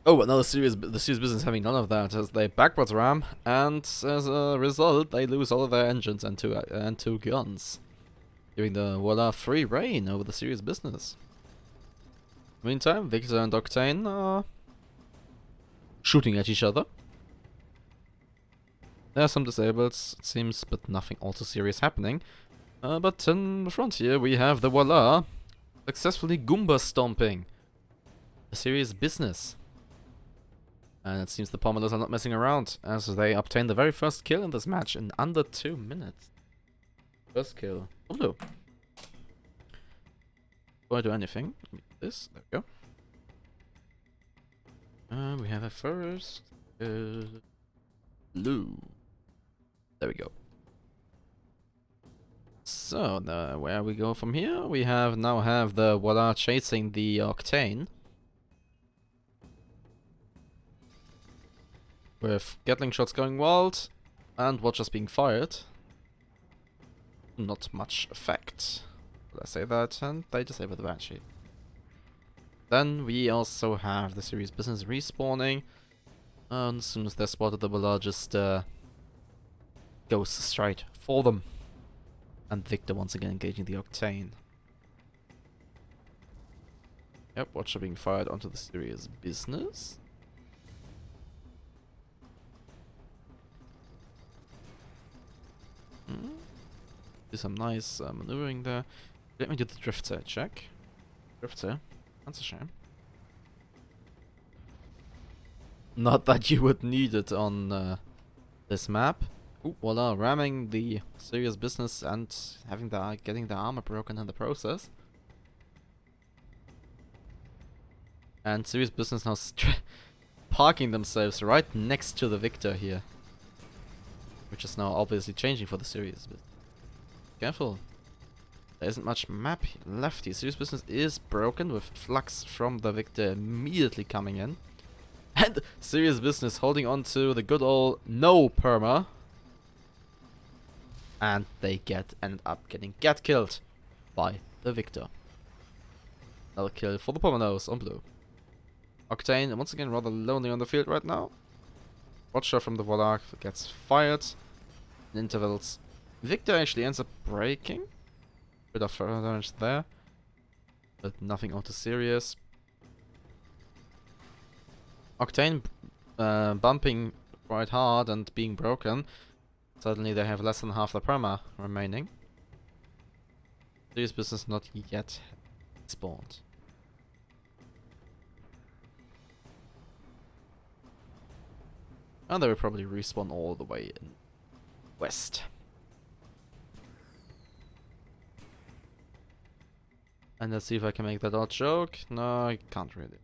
Oh, but now the serious business having none of that as they backwards ram, and as a result, they lose all of their engines and two guns, giving the Voila free reign over the serious business. Meantime, Victor and Octane are shooting at each other. There are some disables, it seems, but nothing all too serious happening. But in the front here, we have the Voila successfully Goomba stomping the serious business. And it seems the Pommelos are not messing around, as they obtain the very first kill in this match in under 2 minutes. First kill. Oh no. Before I do anything, let me do this. There we go. We have a first blue. There we go. So, where we go from here? We now have the Voila chasing the Octane. With Gatling shots going wild, and Watchers being fired. Not much effect. Will I say that? And they disable the Banshee. Then we also have the Serious Business respawning. And as soon as they're spotted, the Voila just goes straight for them. And Victor once again engaging the Octane. Yep, Watcher being fired onto the Serious Business. Do some nice maneuvering there. Let me do the Drifter check. Drifter, that's a shame. Not that you would need it on this map. Ooh, Voila, ramming the Serious Business and getting the armor broken in the process. And Serious Business now parking themselves right next to the Victor here. Which is now obviously changing for the Serious Business. Careful. There isn't much map left here. Serious Business is broken with Flux from the Victor immediately coming in. And Serious Business holding on to the good old no perma. And they end up getting killed by the Victor. Another kill for the Pomodos on blue. Octane, once again, rather lonely on the field right now. Watcher from the Voila gets fired. In intervals, Victor actually ends up breaking. Bit of further damage there, but nothing out of serious. Octane bumping quite hard and being broken. Suddenly they have less than half the perma remaining. Serious business not yet spawned. And they will probably respawn all the way in west. And let's see if I can make that odd joke. No, I can't really.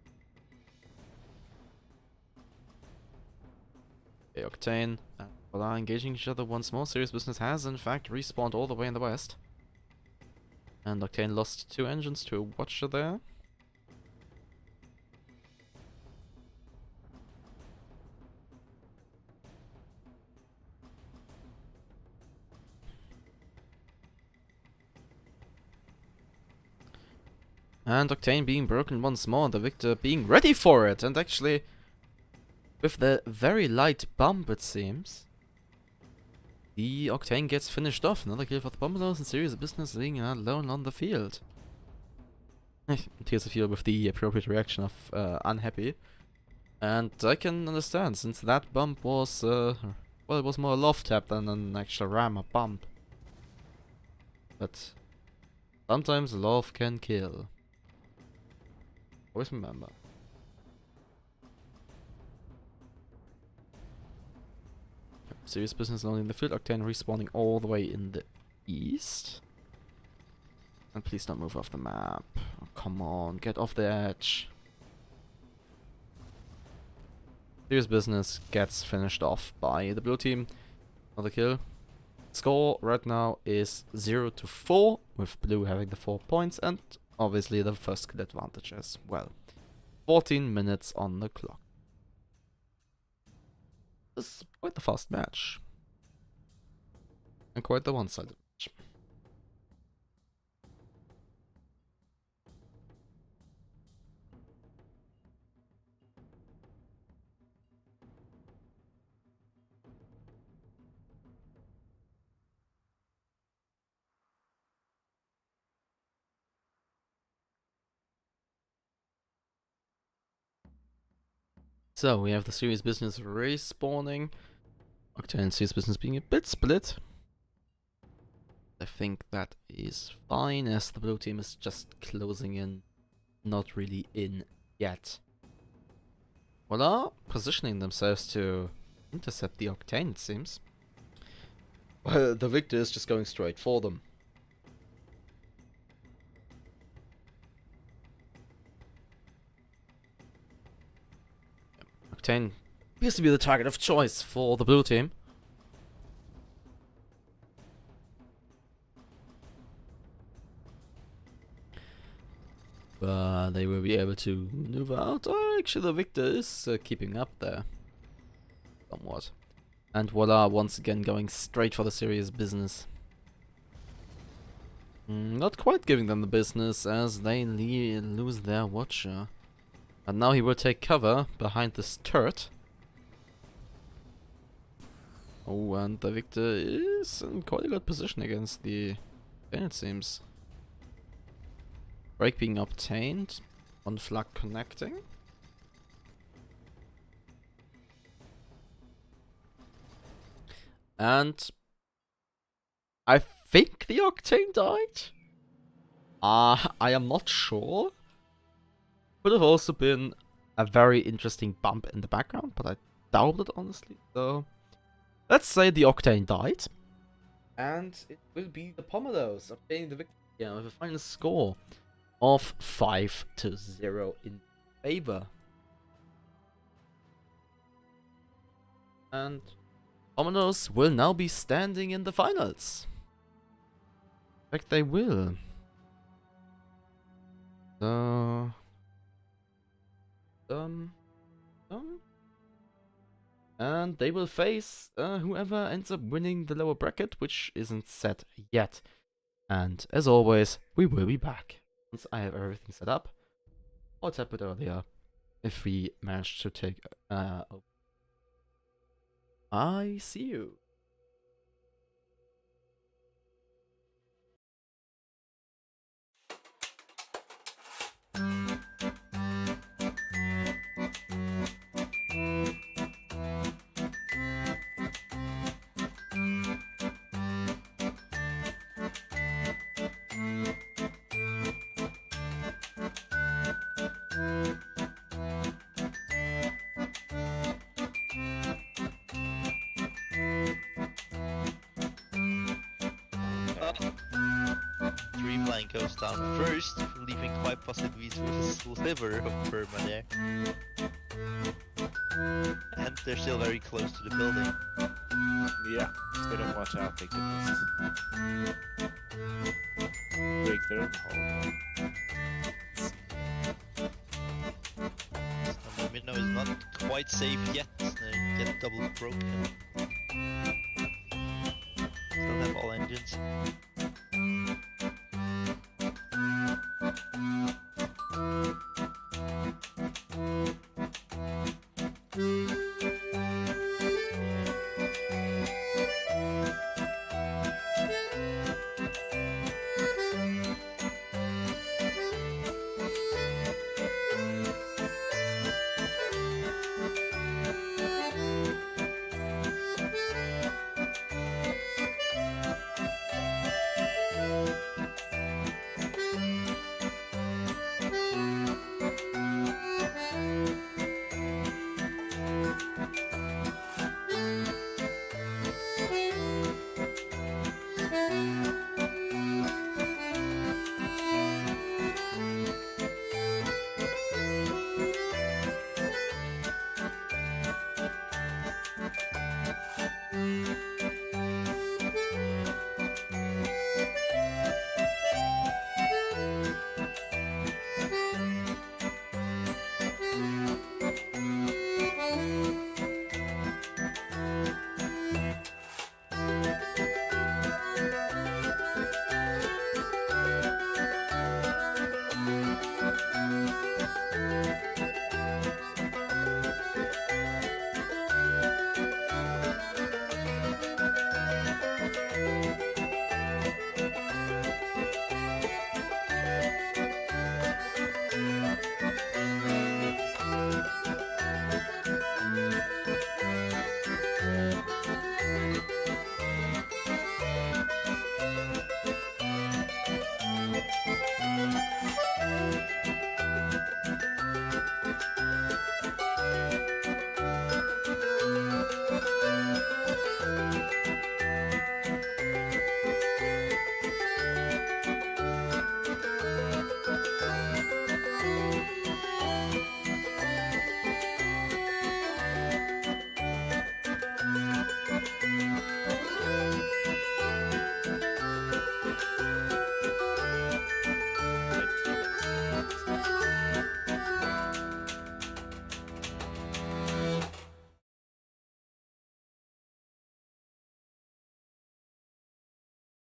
Okay, Octane and Voila engaging each other once more. Serious business has in fact respawned all the way in the west. And Octane lost 2 engines to a Watcher there. And Octane being broken once more, and the Victor being ready for it, and actually, with the very light bump it seems, the Octane gets finished off. Another kill for the Bombardos and Serious Business being alone on the field. Tears of Field with the appropriate reaction of unhappy. And I can understand, since that bump was, well, it was more a love tap than an actual ram or bump. But sometimes love can kill. Always remember. Serious business only in the field. Octane respawning all the way in the east. And please don't move off the map. Oh, come on, get off the edge. Serious business gets finished off by the blue team. Another kill. Score right now is 0-4, with blue having the 4 points and obviously the first kill advantage as well. 14 minutes on the clock. This is quite the fast match. And quite the one-sided match. So we have the Serious Business respawning. Octane and Serious Business being a bit split. I think that is fine, as the blue team is just closing in, not really in yet. Voila, positioning themselves to intercept the Octane, it seems. Well, the Victor is just going straight for them. Octane appears to be the target of choice for the blue team. But they will be able to maneuver out. Oh, actually, the Victor is keeping up there. Somewhat. And voila, once again going straight for the Serious Business. Not quite giving them the business, as they lose their Watcher. And now he will take cover behind this turret. Oh, and the Victor is in quite a good position against the Octane, it seems. Break being obtained. On flag connecting. And I think the Octane died. I am not sure. Could have also been a very interesting bump in the background, but I doubt it, honestly. So let's say the Octane died. And it will be the Pommeros obtaining the victory with a final score of 5-0 in favor. And Pommeros will now be standing in the finals. In fact, they will. So and they will face whoever ends up winning the lower bracket, which isn't set yet. And as always, we will be back once I have everything set up. Or tap it earlier if we manage to take. I see you. Dreamline goes down first, leaving quite possibly with a sliver of perma there. And they're still very close to the building. Yeah, if they don't watch out, they could just break their own hole. Minnow is not quite safe yet. They get double broken. Still have all engines.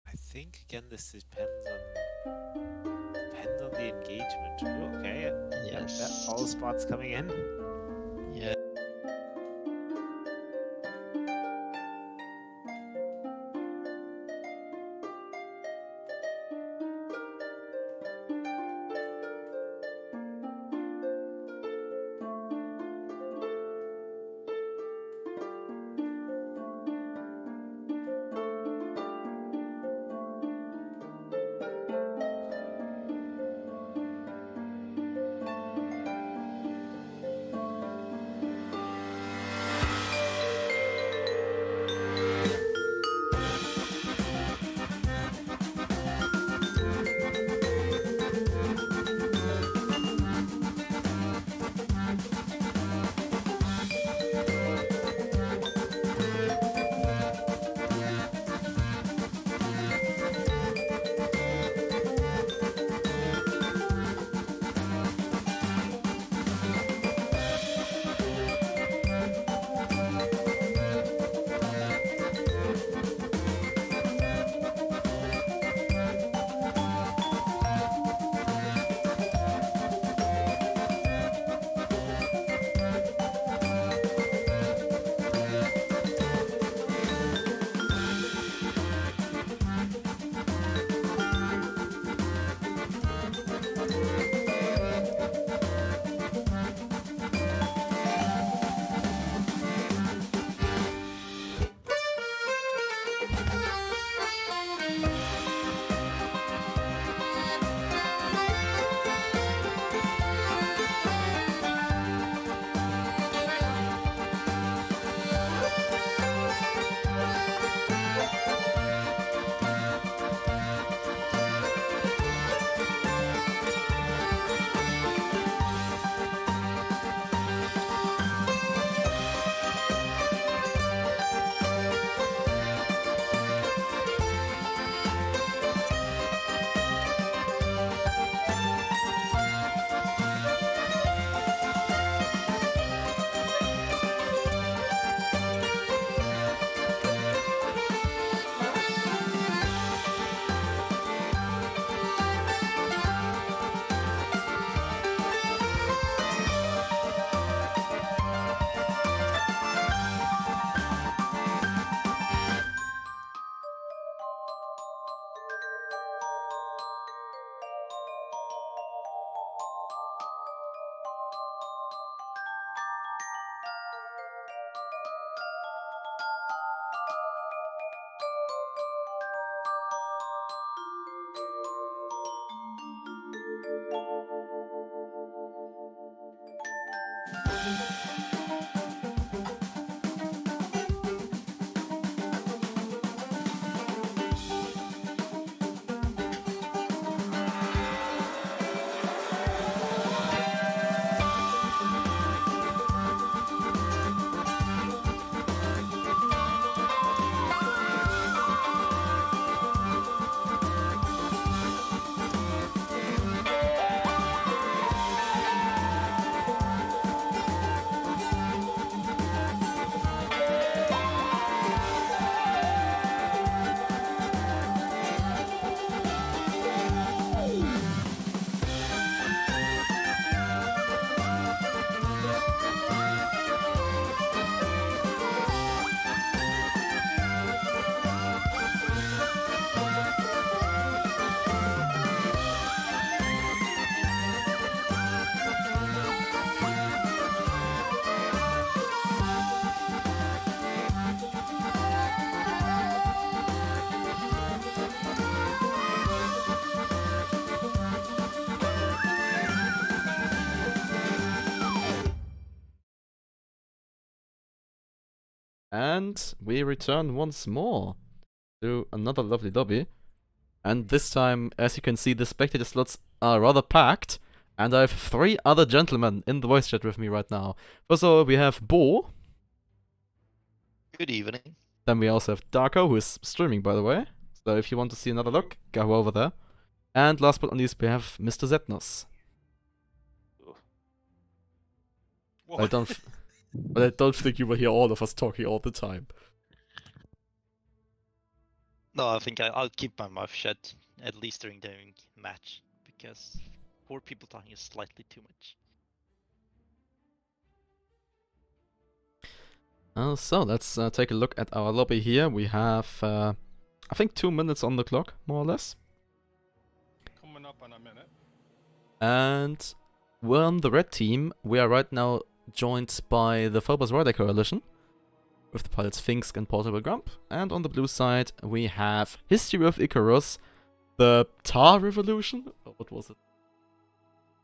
I think again this depends on the engagement. Ooh, okay. Yes. Yeah, all spots coming in. Yeah. And we return once more to another lovely lobby. And this time, as you can see, the spectator slots are rather packed. And I have 3 other gentlemen in the voice chat with me right now. First of all, we have Bo. Good evening. Then we also have Darkko, who is streaming, by the way. So if you want to see another look, go over there. And last but not least, we have Mr. Zetnus. I don't, but I don't think you will hear all of us talking all the time. No, I think I'll keep my mouth shut, at least during the match, because 4 people talking is slightly too much. So let's take a look at our lobby here. We have, I think, 2 minutes on the clock, more or less. Coming up on a minute. And we're on the red team. We are right now joined by the Phobos Rider Coalition, with the pilots Finsk and Portable Grump. And on the blue side, we have History of Icarus, the Tar Revolution? Oh, what was it?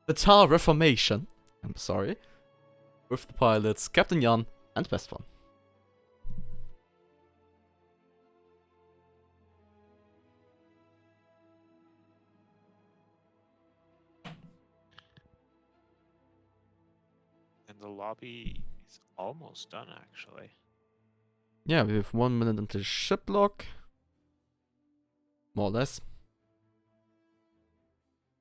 The Tar Reformation. I'm sorry. With the pilots Captain Jan and Best One. And the lobby is almost done, actually. Yeah, we have 1 minute until ship lock. More or less.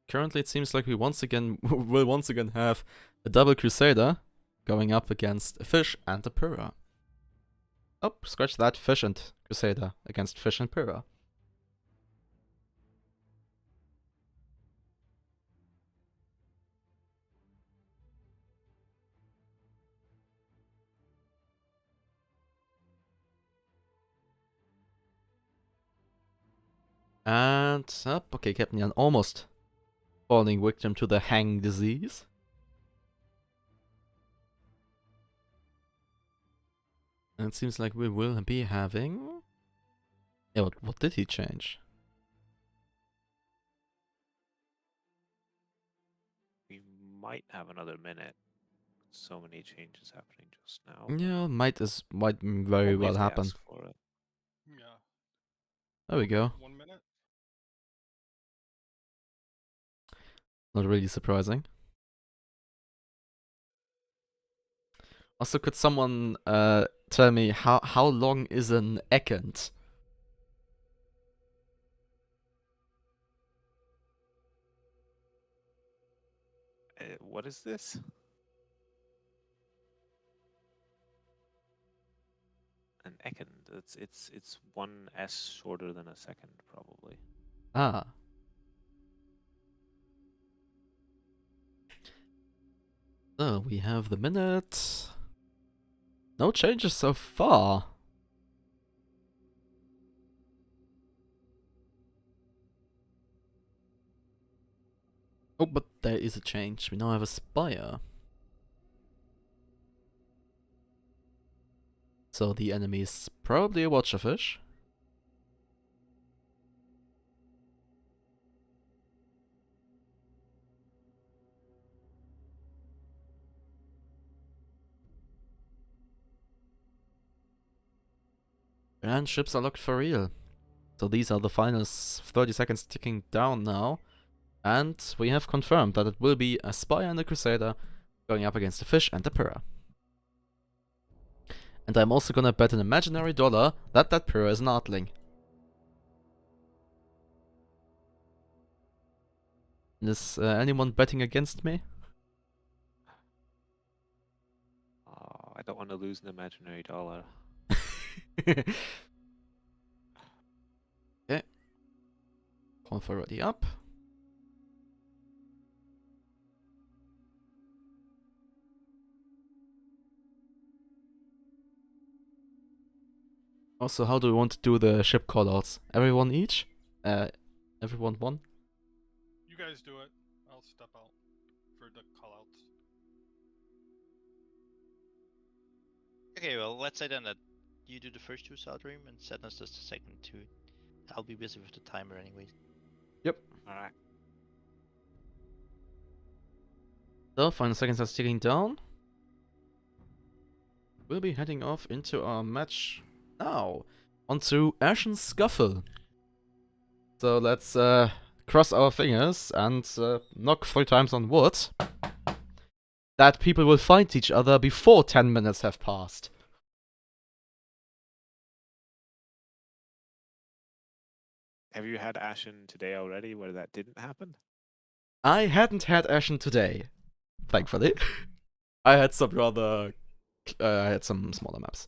Currently, it seems like we will once again have a double Crusader going up against a Fish and a Pura. Oh, scratch that, Fish and Crusader against Fish and Pura. And up, okay, Captain Jan almost falling victim to the hang disease. And it seems like we will be having... Yeah, what did he change? We might have another minute. So many changes happening just now. Yeah, might very Only well if they happen. ask for it. Yeah. There we go. 1 minute. Not really surprising. Also, could someone tell me how long is an ekant? What is this? An ekand. It's 1 S shorter than a second, probably. Ah. So we have the minute. No changes so far. Oh, but there is a change. We now have a Spire. So the enemy is probably a Watcherfish. And ships are locked for real. So these are the final 30 seconds ticking down now. And we have confirmed that it will be a Spire and a Crusader going up against the Fish and the Pura. And I'm also gonna bet an imaginary dollar that that Pura is an Artling. Is anyone betting against me? Oh, I don't want to lose an imaginary dollar. Okay. Conf already up. Also, how do we want to do the ship callouts? Everyone each? Everyone one? You guys do it. I'll step out for the callouts. Okay, well, let's say then that you do the first 2 Dream and Sadness does the second 2. I'll be busy with the timer anyways. Alright. So, final seconds are ticking down. we'll be heading off into our match now. Onto Ashen Scuffle. So let's cross our fingers and knock 3 times on wood that people will fight each other before 10 minutes have passed. Have you had Ashen today already where that didn't happen? I hadn't had Ashen today, thankfully. I had some smaller maps.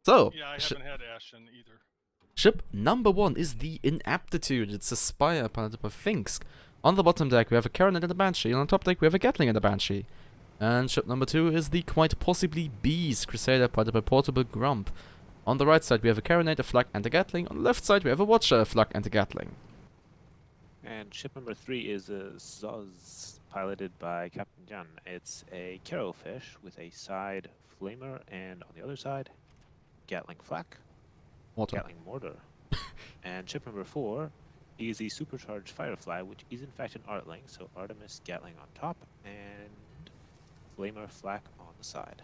So, Yeah, I haven't had Ashen either. ship number 1 is the Inaptitude. It's a Spire piloted by Finks. On the bottom deck we have a Coronet and a Banshee, and on top deck we have a Gatling and a Banshee. And ship number 2 is the Quite Possibly Beast Crusader piloted by Portable Grump. On the right side we have a Coronet, a Flak and a Gatling. On the left side we have a Watcher, a Flak and a Gatling. And ship number 3 is a Zoz, piloted by Captain Jan. It's a Carrowfish with a side Flamer, and on the other side, Gatling Flak, Water. Gatling Mortar. And ship number 4 is the Supercharged Firefly, which is in fact an Artling, so Artemis Gatling on top, and Flamer Flak on the side.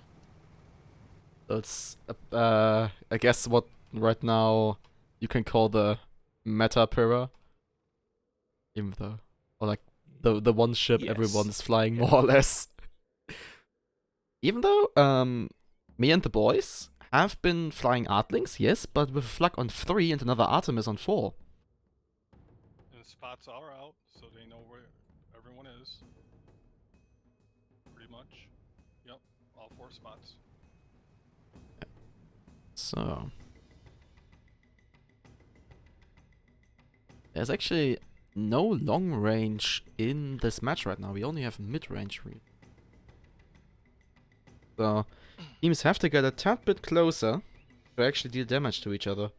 So it's, I guess what right now you can call the meta Pyrrha. Even though, or like the one ship Yes. everyone's flying Yeah. more or less. Even though, me and the boys have been flying Artlings, yes, but with a Flak on 3 and another Artemis on 4. And spots are out, so they know where everyone is. Pretty much. Yep, all 4 spots. So there's actually no long range in this match right now. We only have mid range. So teams have to get a tad bit closer to actually deal damage to each other.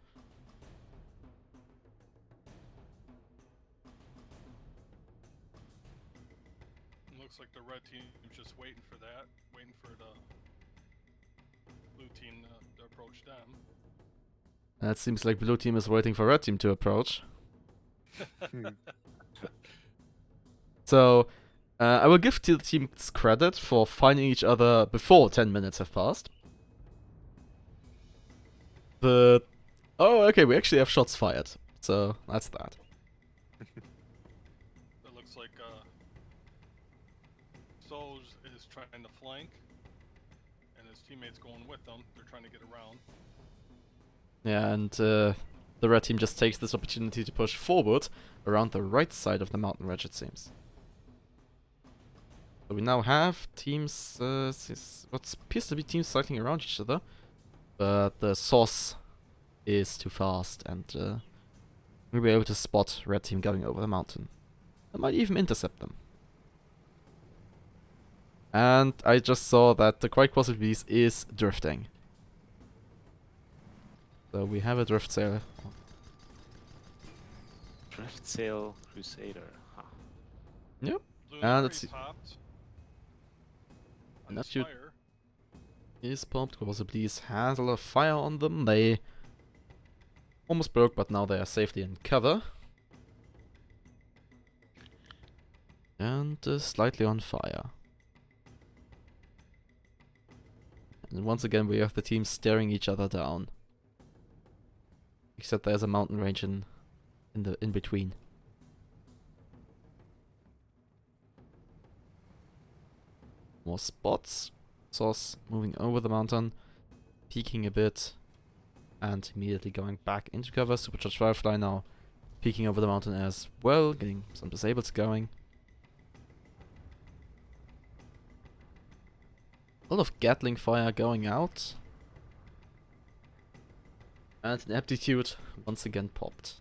Looks like the red team is just waiting for that, waiting for the blue team to approach them. And it seems like blue team is waiting for red team to approach. So, I will give the teams credit for finding each other before 10 minutes have passed. But, oh, okay, we actually have shots fired. So, that's that. It looks like Soz is trying to flank, and his teammates going with them. They're trying to get around. Yeah, and the red team just takes this opportunity to push forward around the right side of the mountain ridge, it seems. So we now have teams, what appears to be teams cycling around each other, but the source is too fast, and we'll be able to spot red team going over the mountain. I might even intercept them. And I just saw that the Quite Possibly Beast is drifting. So we have a drift sail. Drift Sail Crusader. Huh. Yep. Blue And already let's see. popped. On And the that should- Spire. Is pumped. Possibly has a lot of fire on them. They almost broke, but now they are safely in cover. And slightly on fire. And once again, we have the teams staring each other down. Except there's a mountain range in between. More spots. Sauce moving over the mountain, peeking a bit, and immediately going back into cover. Supercharged Firefly now peeking over the mountain as well, getting some disables going. A lot of Gatling fire going out. And an Aptitude once again popped.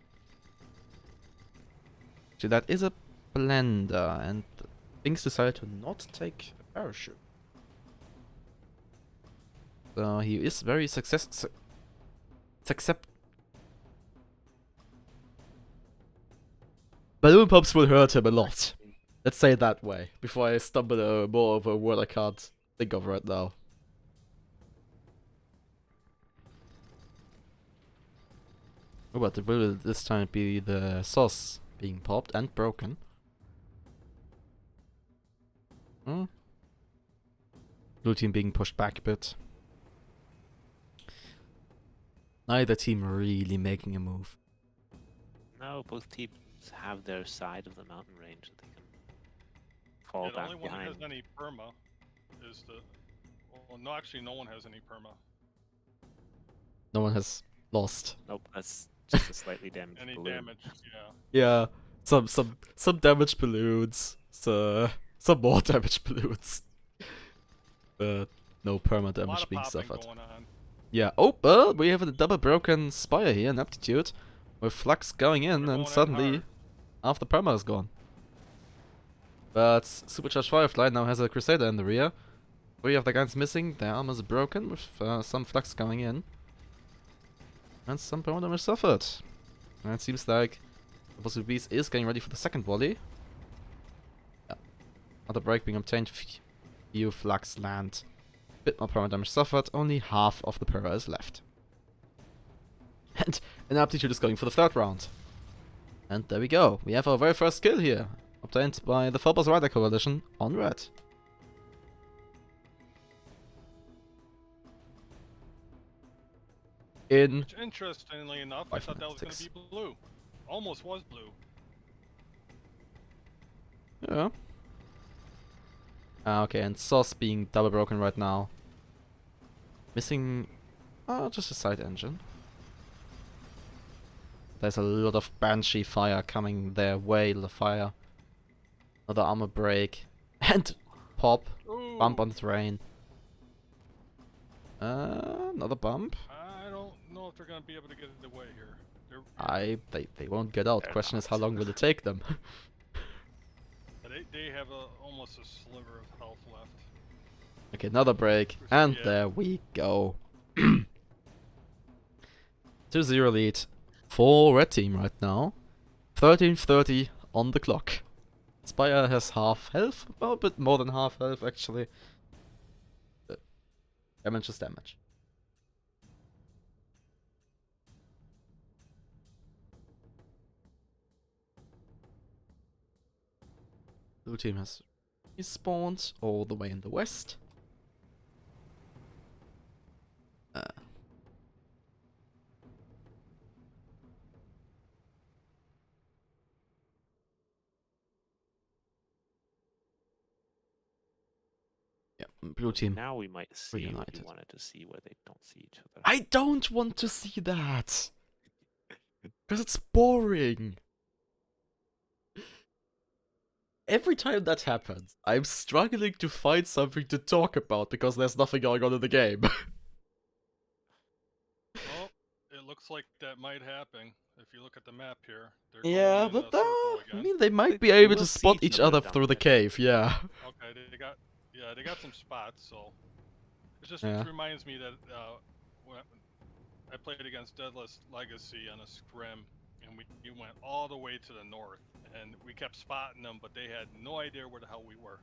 So that is a blender, and things decided to not take a parachute. So he is very balloon pops will hurt him a lot. Let's say it that way, before I stumble more over a word I can't think of right now. Oh, but it will this time be the sauce being popped and broken. Blue team being pushed back a bit. Neither team really making a move. No, both teams have their side of the mountain range that they can fall Yeah, the back only one that behind. has any perma is the. Well, no, actually, no one has any perma. No one has lost. Nope, that's just a slightly damaged Any balloon. damage? Yeah. Yeah, some damaged balloons. So, some more damaged balloons. But no perma A lot damage of being popping suffered. going on. Yeah. Oh, well, we have a double broken spire here in aptitude, with flux going in, They're and going in suddenly hard. half the perma is gone. But Supercharged Firefly now has a Crusader in the rear. 3 of the guns missing, their armor's broken with some flux going in. And some perma damage suffered. And it seems like the Bossy Beast is getting ready for the second volley. Yeah. Another break being obtained, few flux land. Bit more perma damage suffered, only half of the perma is left. And an aptitude is going for the third round. And there we go, we have our very first kill here, obtained by the Phobos Rider Coalition on red. In Which, interestingly enough, I thought that was going to 5.6. be blue. Almost was blue. yeah. Okay, and Sauce being double broken right now. Missing just a side engine. There's a lot of Banshee fire coming their way, the fire. Another armor break. And pop. Ooh. Bump on the terrain. Another bump. I don't know if they're going to be able to get it away here. They won't get out. They're Question is, not. how long will it take them? They have almost a sliver of health left. Okay, another break. And Yeah. there we go. 2-0 lead for red team right now. 13:30 on the clock. Spire has half health. Well, a bit more than half health, actually. Damage is damage. Blue team has respawned all the way in the west. Yeah, blue team. Now we might see what reunited. you wanted to see, where they don't see each other. I don't want to see that! Because it's boring! Every time that happens, I'm struggling to find something to talk about because there's nothing going on in the game. Well, it looks like that might happen. If you look at the map here, they're Yeah, going in but a circle I again. mean, they might They- be they able will to see spot each each other other down through the there. cave, yeah. Okay, they got some spots. So it just Yeah. reminds me that when I played against Deadless Legacy on a scrim, and we went all the way to the north, and we kept spotting them, but they had no idea where the hell we were.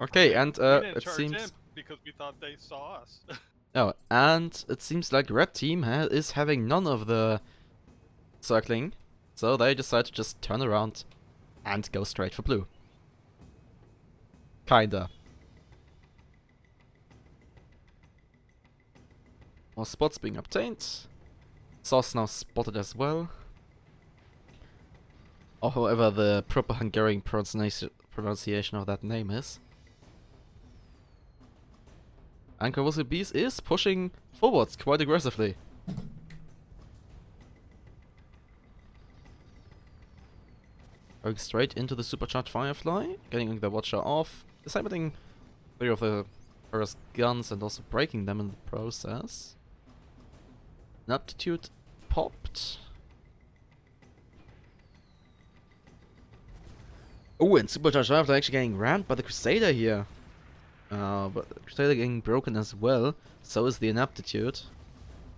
Okay, and We didn't it charge seems... in because we thought they saw us. Oh, and it seems like red team is having none of the circling, so they decide to just turn around and go straight for blue. Kinda. More spots being obtained. Sauce now spotted as well. Or however the proper Hungarian pronunciation of that name is. And Kawase Beast is pushing forwards quite aggressively. Going straight into the Supercharged Firefly, getting the Watcher off, disabling 3 of the first guns and also breaking them in the process. An aptitude popped. Oh, and Supercharged Firefly actually getting rammed by the Crusader here. But the Crusader getting broken as well, so is the inaptitude.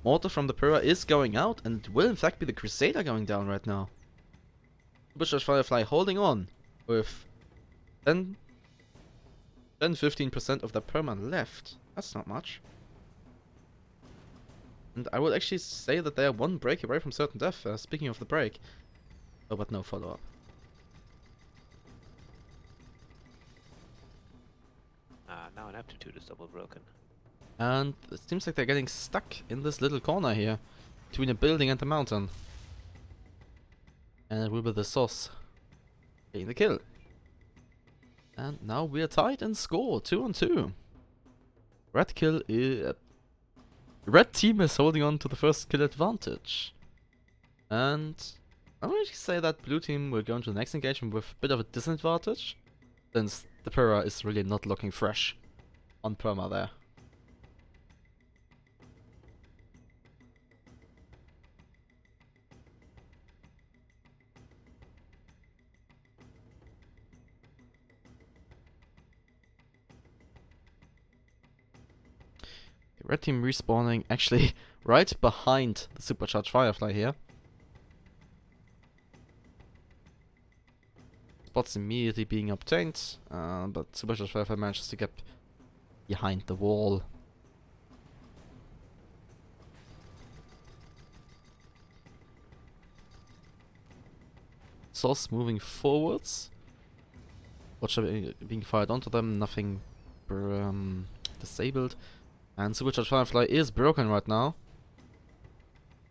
Mortar from the Pura is going out, and it will in fact be the Crusader going down right now. Supercharged Firefly holding on with 10-15% of the perma left. That's not much. And I would actually say that they are one break away from certain death, speaking of the break. Oh, but no follow-up. Now an aptitude is double broken. And it seems like they're getting stuck in this little corner here, between a building and the mountain. And it will be the sauce getting the kill. And now we are tied in score, 2-2. Red kill is... Red team is holding on to the first kill advantage. And I would actually say that blue team will go into the next engagement with a bit of a disadvantage, since the Pyrrha is really not looking fresh on perma there. Red team respawning actually right behind the supercharged Firefly here. Spots immediately being obtained, but supercharged Firefly manages to get behind the wall. Sauce moving forwards. Watcher being fired onto them, nothing disabled. And Supercharged Firefly is broken right now.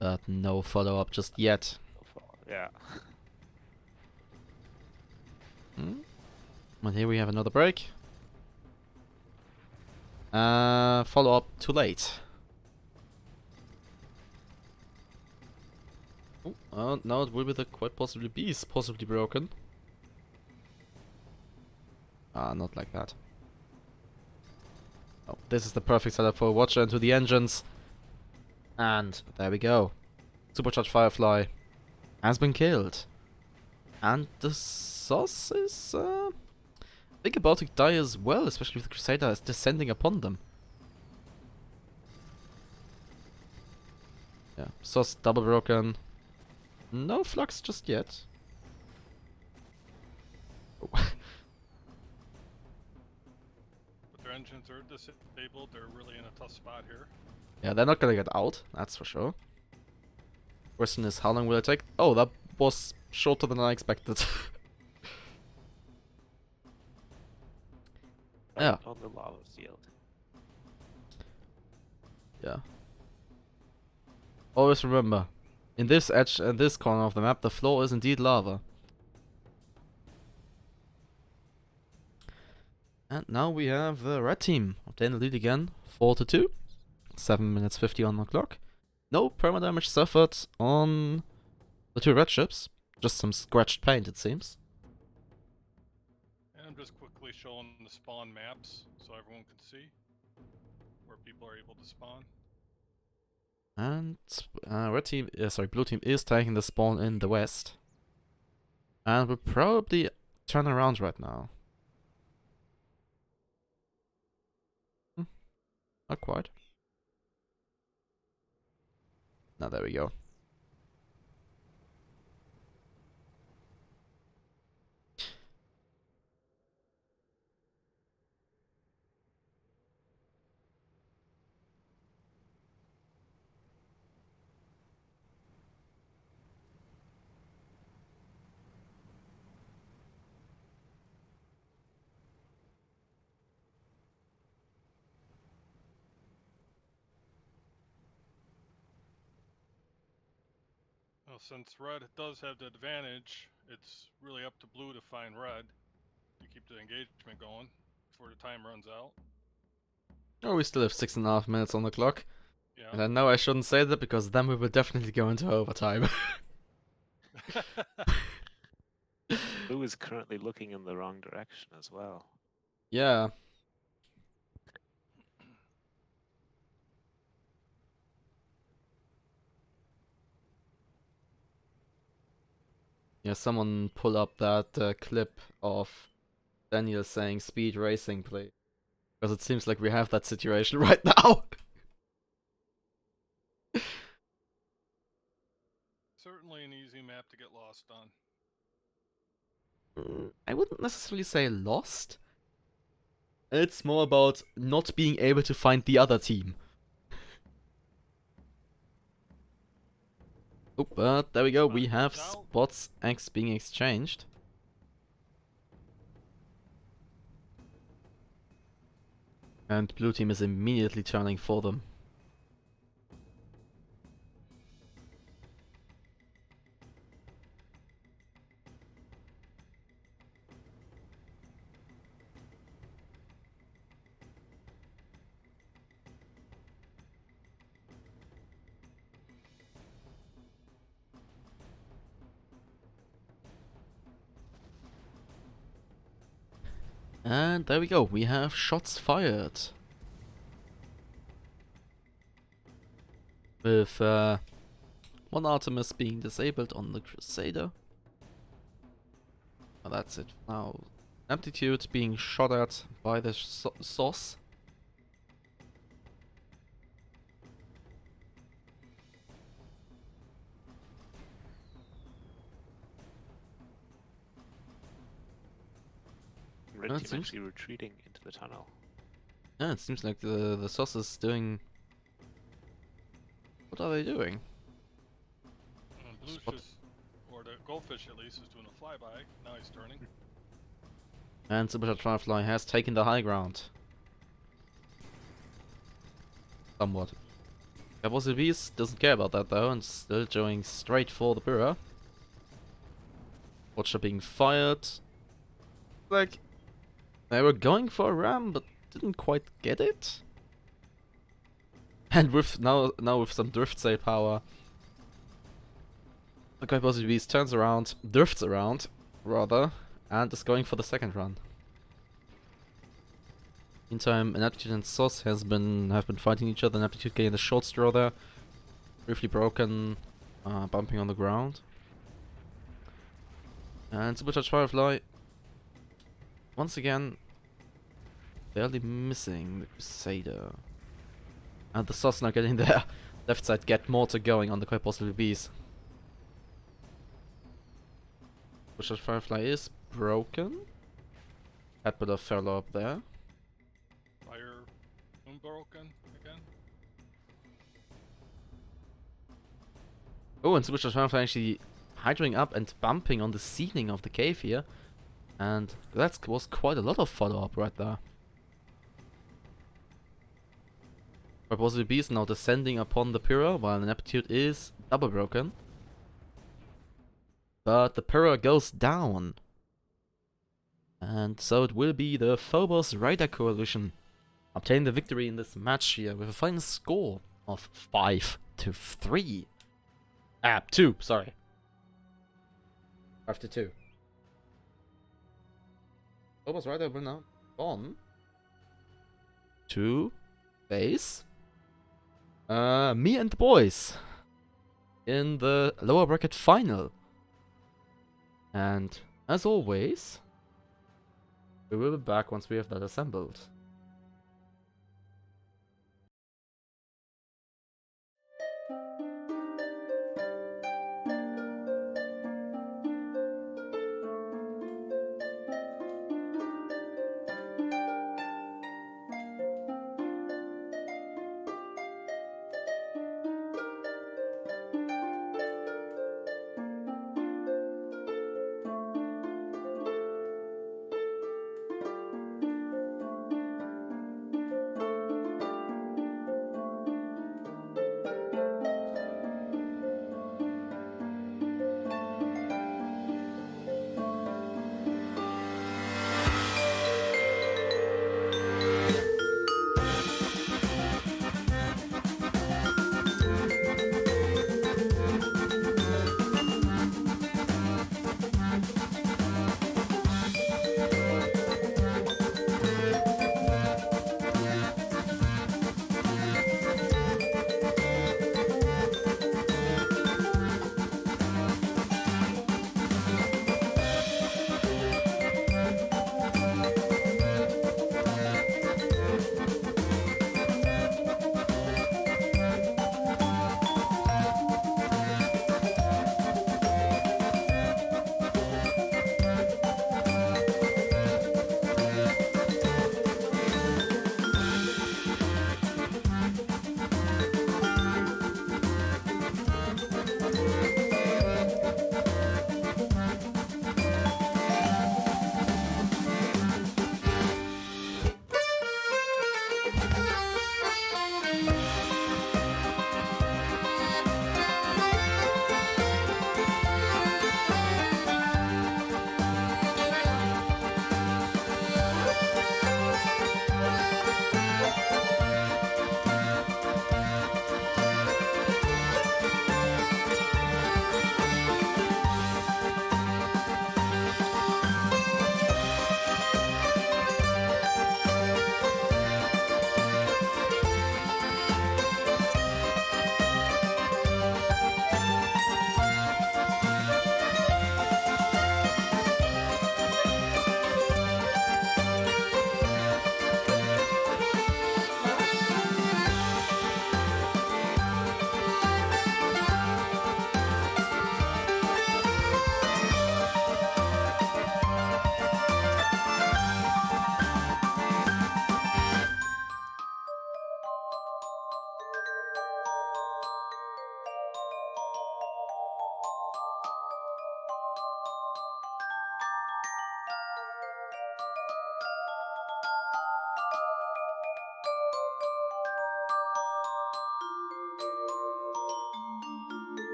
But no follow-up just yet. Yeah. And here we have another break. Follow-up too late. Oh, now it will be the quite possibly beast, possibly broken. Not like that. Oh, this is the perfect setup for a Watcher into the engines. And there we go. Supercharged Firefly has been killed. And the sauce is, I think, about to die as well, especially if the Crusader is descending upon them. Yeah, sauce double broken. No flux just yet. Oh. Their engines are disabled. They're really in a tough spot here. Yeah, they're not gonna get out, that's for sure. Question is, how long will it take? Oh, that was shorter than I expected. Yeah. On the lava field. Yeah. Always remember, in this edge and this corner of the map, the floor is indeed lava. And now we have the red team obtain the lead again, 4-2. 7 minutes 50 on the clock. No perma damage suffered on the two red ships. Just some scratched paint, it seems. And I'm just quickly showing the spawn maps so everyone can see where people are able to spawn. And blue team is taking the spawn in the west. And will probably turn around right now. Not quite. Now there we go. Well, since red does have the advantage, it's really up to blue to find red to keep the engagement going before the time runs out. Oh, we still have 6.5 minutes on the clock. Yeah. And I know I shouldn't say that because then we will definitely go into overtime. Blue is currently looking in the wrong direction as well. Yeah. Yeah, someone pull up that clip of Daniel saying speed racing, please. Because it seems like we have that situation right now. Certainly an easy map to get lost on. I wouldn't necessarily say lost. It's more about not being able to find the other team. Oh, but there we go. We have spots being exchanged. And blue team is immediately turning for them. And there we go, we have shots fired. With one Artemis being disabled on the Crusader. Oh, that's it. Now, Amplitude being shot at by the sauce. Red Oh, it team seems- actually retreating into the tunnel. Yeah, it seems like the sauce is doing... What are they doing? Blue's Spot. just, or the goldfish at least, is doing a flyby. Now he's turning. And Supercharged Firefly has taken the high ground. Somewhat. Caposity Beast doesn't care about that though, and still going straight for the Burra. Watcher being fired. Like, they were going for a ram, but didn't quite get it. And with now with some drift sail power, the Caposity Beast turns around, drifts around, rather, and is going for the second run. Meantime, Inaptitude and Sauce have been fighting each other. Inaptitude getting the short straw there, briefly broken, bumping on the ground. And Supercharged Firefly, once again, barely missing the Crusader. And the Sauce now getting their left side get mortar going on the quite possible bees. Supercharged Firefly is broken. Had bit of fellow up there. Fire unbroken again. Oh, and Supercharged Firefly actually hydroing up and bumping on the ceiling of the cave here. And that was quite a lot of follow-up right there. Possibly Beast now descending upon the Pyrrha, while Inaptitude is double broken. But the Pyrrha goes down. And so it will be the Phobos Rider Coalition obtain the victory in this match here with a final score of 5-3. 2, sorry. 5-2. Phobos Rider will now on to base. Me and the boys in the lower bracket final. And as always, we will be back once we have that assembled.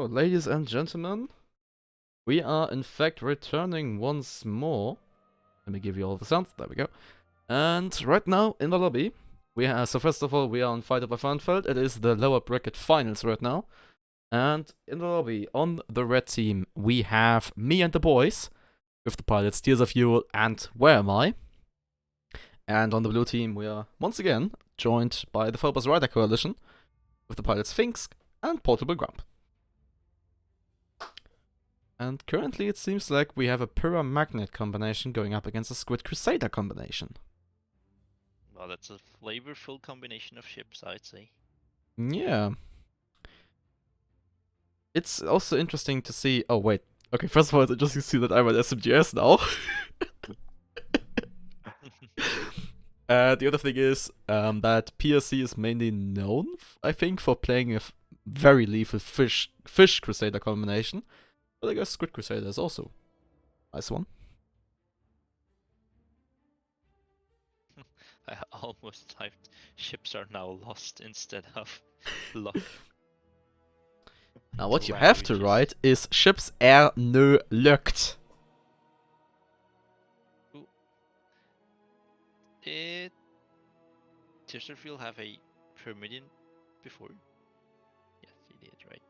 ladies and gentlemen, we are in fact returning once more. Let me give you all the sounds. There we go. And right now in the lobby, so first of all, we are on Fight Over Farnfeld. It is the lower bracket finals right now. And in the lobby, on the red team, we have me and the boys, with the pilots Tears of Fuel and Where Am I? And on the blue team, we are once again joined by the Phobos Rider Coalition, with the pilots Finks and Portable Grump. And currently it seems like we have a Pyramagnet combination going up against a Squid Crusader combination. Well, that's a flavorful combination of ships, I'd say. Yeah. It's also interesting to see... Oh, wait. Okay, first of all, it's interesting to see that I'm at SMGS now. The other thing is that PRC is mainly known, I think, for playing a very lethal Fish Crusader combination. But I guess Squid Crusader is also a nice one. I almost typed ships are now lost instead of locked. Now what you have to write is ships er nu lukt. Did Chesterfield have a Pyramidion before? Yes, he did, right?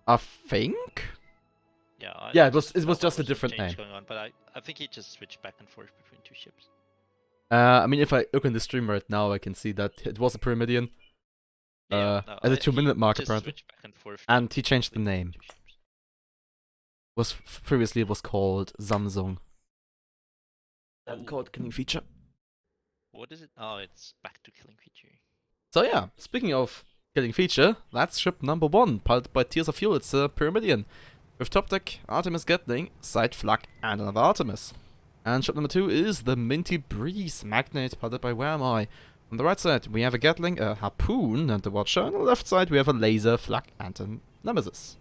I think? Yeah, Yeah, it was just a different name. Going on, but I think he just switched back and forth between two ships. I mean, if I look in the stream right now, I can see that it was a Pyramidion. No, at the 2-minute mark, just apparently. switched back and forth And he changed the between name. two ships. Previously it was called Samsung. And called Killing Feature. What is it? Oh, it's back to Killing Feature. So yeah, speaking of Killing Feature, that's ship number 1, piloted by Tears of Fuel. It's a Pyramidion. With top deck, Artemis Gatling, side flak, and another Artemis. And ship number 2 is the Minty Breeze Magnet, piloted by Where Am I? On the right side, we have a Gatling, a Harpoon, and a Watcher. On the left side, we have a Laser, Flak, and a Nemesis.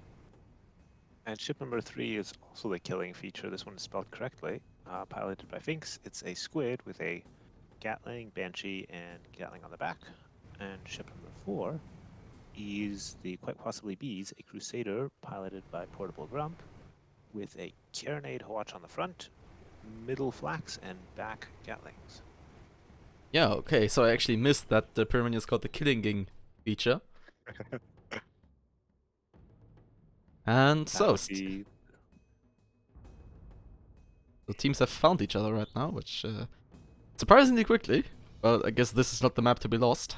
And ship number 3 is also the Killing Feature. This one is spelled correctly. Piloted by Finks. It's a Squid with a Gatling, Banshee, and Gatling on the back. And ship number 4 is the quite possibly Bees, a Crusader piloted by Portable Grump with a Carronade Watch on the front, middle Flax, and back Gatlings. Yeah, okay, so I actually missed that the Pyramidion is called the Killing Feature. And so, the teams have found each other right now, which surprisingly quickly. Well, I guess this is not the map to be lost.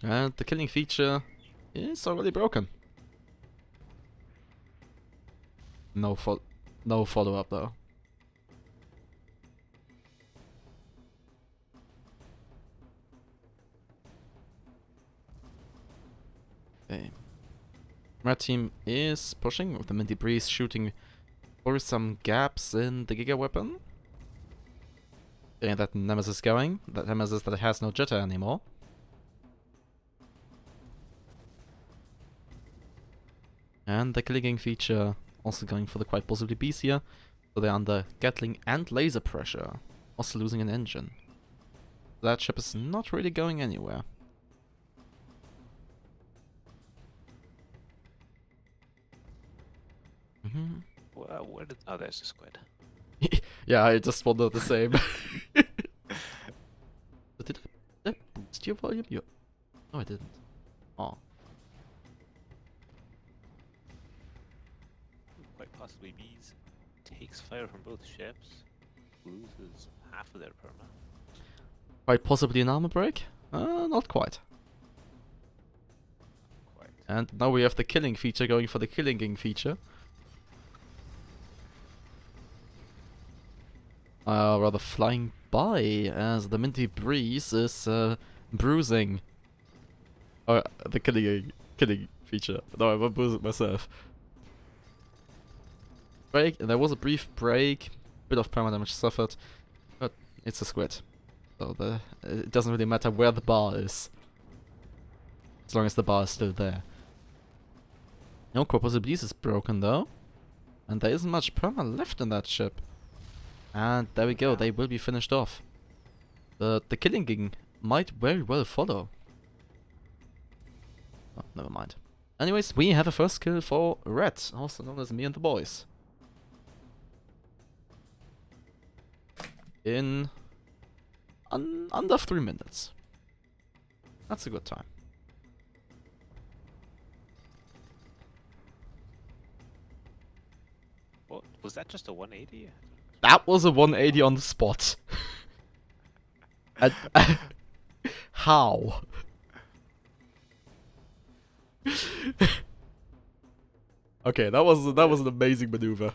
And the Killing Feature is already broken. No follow-up though. Okay. Red team is pushing with the Minty Breeze shooting for some gaps in the Giga weapon. Getting that Nemesis going. That Nemesis that has no jitter anymore. And the Killing Feature also going for the quite possibly Beast here. So they're under Gatling and laser pressure. Also losing an engine. That ship is not really going anywhere. Well, where did... Oh, there's the Squid. Yeah, I just wondered the same. Did I boost your volume? Yeah. No, I didn't. Oh. Quite possibly Bees takes fire from both ships, loses half of their perma. Quite possibly an armor break? Not quite. Quite. And now we have the Killing Feature going for the Killing Feature. Rather flying by as the Minty Breeze is bruising. The Killing Feature. No, I won't bruise it myself. Break. There was a brief break, bit of perma damage suffered, but it's a Squid. So it doesn't really matter where the bar is, as long as the bar is still there. No, Corpus Iblis is broken though, and there isn't much perma left in that ship. And there we go, they will be finished off. The Killing Ging might very well follow. Oh, never mind. Anyways, we have a first kill for Red, also known as me and the boys. In under 3 minutes. That's a good time. What was that? Just a 180? That was a 180 on the spot. And, how? Okay, that was an amazing maneuver.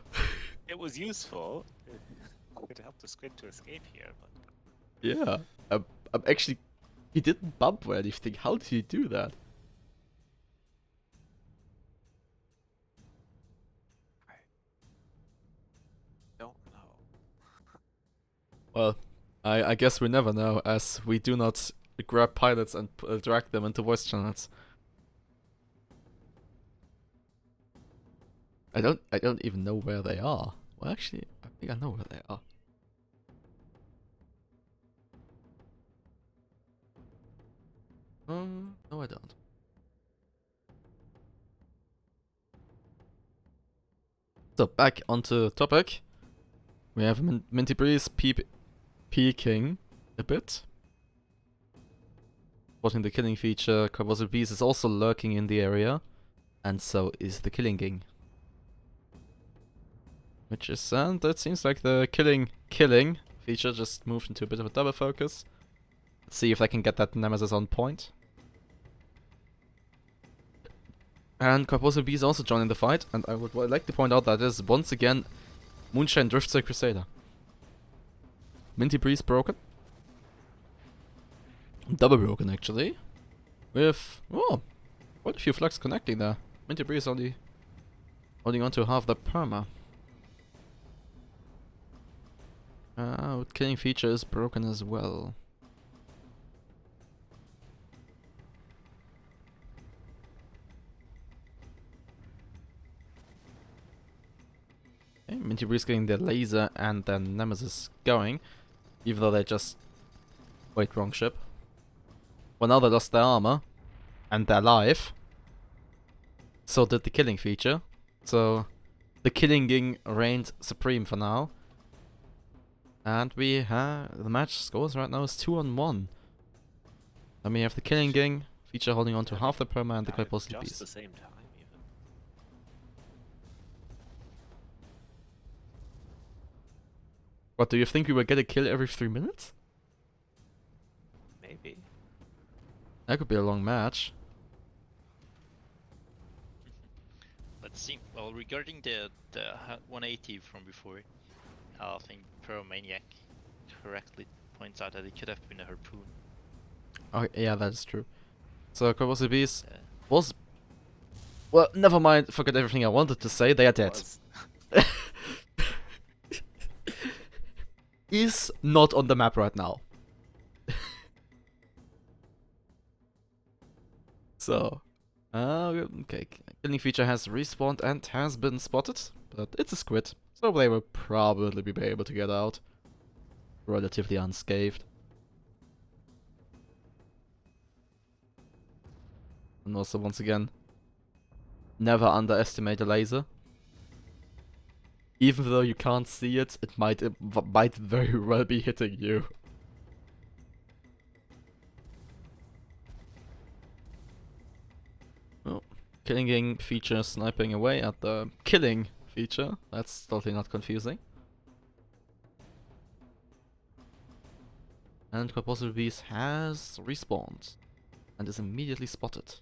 It was useful. It helped the squid to escape here, but Yeah. I'm actually, he didn't bump or anything. How did he do that? I don't know. Well, I guess we never know, as we do not grab pilots and drag them into voice channels. I don't even know where they are. Well, actually, I think I know where they are. No, I don't. So back onto topic. We have Minty Breeze peeking a bit. Spotting the killing feature. Carbozo Beast is also lurking in the area, and so is the killing ging. Which is, and it seems like the killing feature just moved into a bit of a double focus. Let's see if they can get that Nemesis on point. And Carbozo B is also joining the fight, and I would like to point out that is once again Moonshine Driftser Crusader. Minty Breeze broken. Double broken actually. With quite a few flags connecting there. Minty Breeze only holding on to half the perma. Killing feature is broken as well. Okay, Minty Breeze getting their laser and then Nemesis going, even though they just wait, wrong ship. Well, now they lost their armor and their life. So did the killing feature. So the killing ging reigned supreme for now. And we have the match scores right now is 2-1. Then we have the killing gang feature holding on to half the perma and the Carbozo just Beast. the same time, even. What, do you think we will get a kill every 3 minutes? Maybe. That could be a long match. Let's see. Well, regarding the 180 from before, I think Pyromaniac correctly points out that it could have been a harpoon. Oh, yeah, that is true. So Carbozo Beast was... Well, never mind, forget everything I wanted to say, they are dead. Is not on the map right now. So, okay, killing feature has respawned and has been spotted, but it's a squid, so they will probably be able to get out relatively unscathed. And also, once again, never underestimate a laser. Even though you can't see it, it might very well be hitting you. Oh, killing gang feature sniping away at the killing feature. That's totally not confusing. And Carbozo Beast has respawned and is immediately spotted.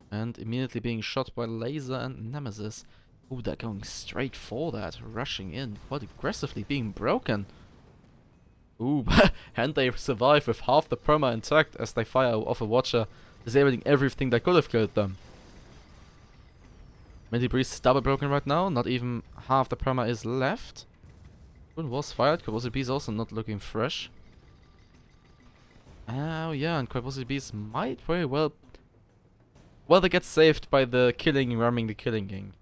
And immediately being shot by laser and Nemesis. Ooh, they're going straight for that, rushing in quite aggressively, being broken. Ooh, and they survive with half the perma intact as they fire off a Watcher, disabling everything that could have killed them. Minty Breeze is double broken right now, not even half the perma is left. One was fired, Carbozo Beast also not looking fresh. Oh yeah, and Carbozo Beast might very well... Well, they get saved by the killing, ramming the killing gang.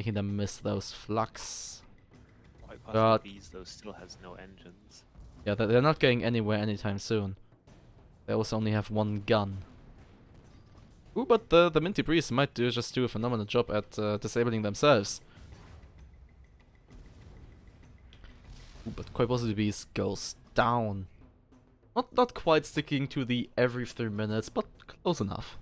making them miss those flux. Quite But- possibly these, though, still has no engines. Yeah, they're not going anywhere anytime soon. They also only have one gun. Ooh, but the Minty Breeze might just do a phenomenal job at disabling themselves. Ooh, but quite possibly Beast goes down. Not quite sticking to the every 3 minutes, but close enough.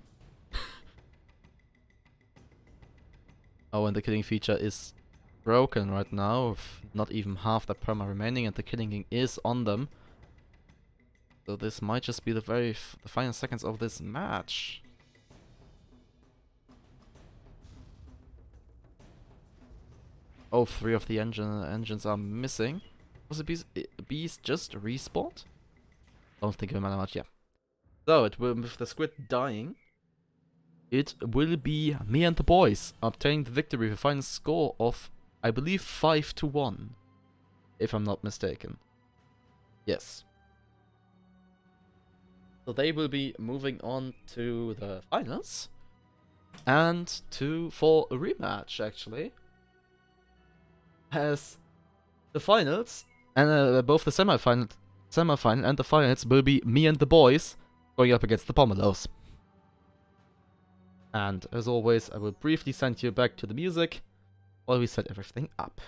Oh, and the killing feature is broken right now, with not even half the perma remaining, and the killing is on them. So this might just be the the final seconds of this match. Oh, 3 of the engines are missing. Was it Beast just respawned? Don't think it matter much, yeah. So, it will, with the squid dying, it will be me and the boys obtaining the victory with a final score of, I believe, 5-1. If I'm not mistaken. Yes. So they will be moving on to the finals. And for a rematch, actually. As the finals, and both the semi-final and the finals will be me and the boys going up against the Pomelos. And as always, I will briefly send you back to the music while we set everything up.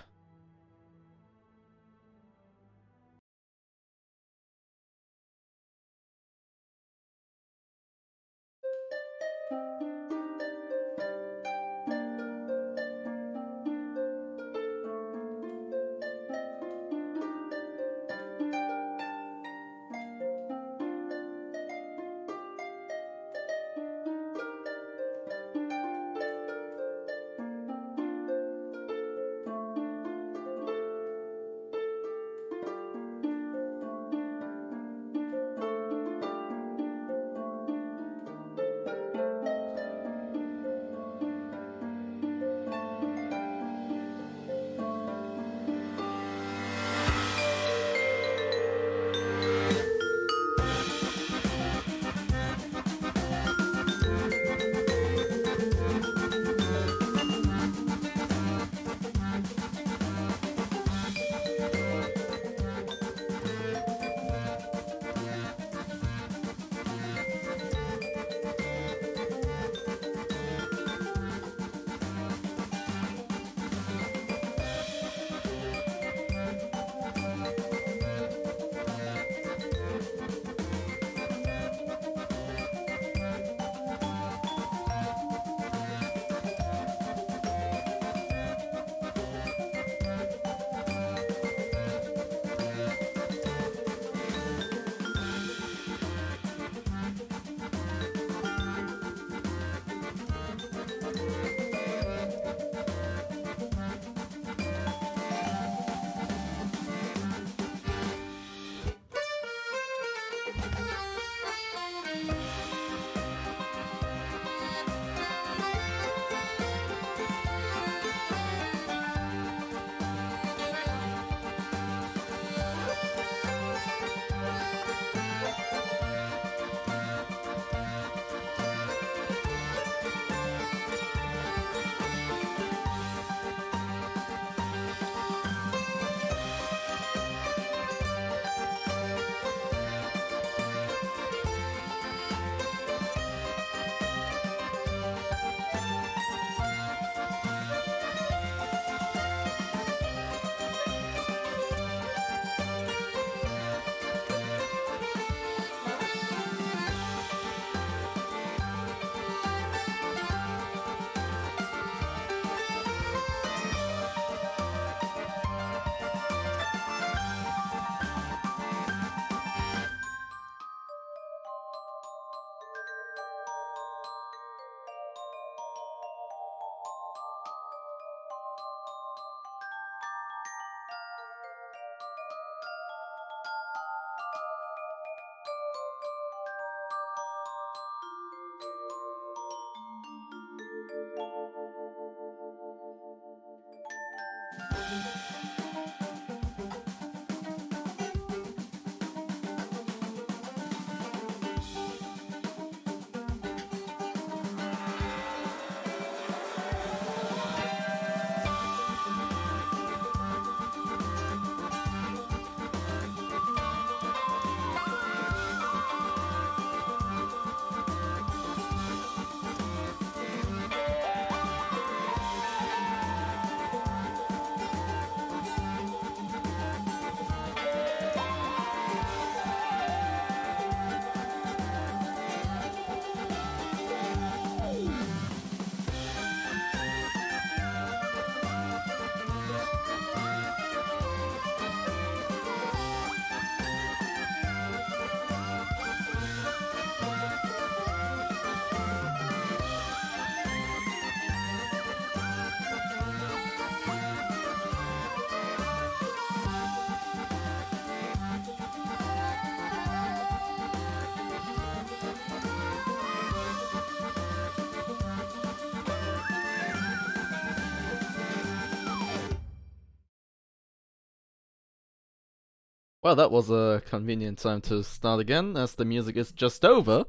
Well, that was a convenient time to start again, as the music is just over.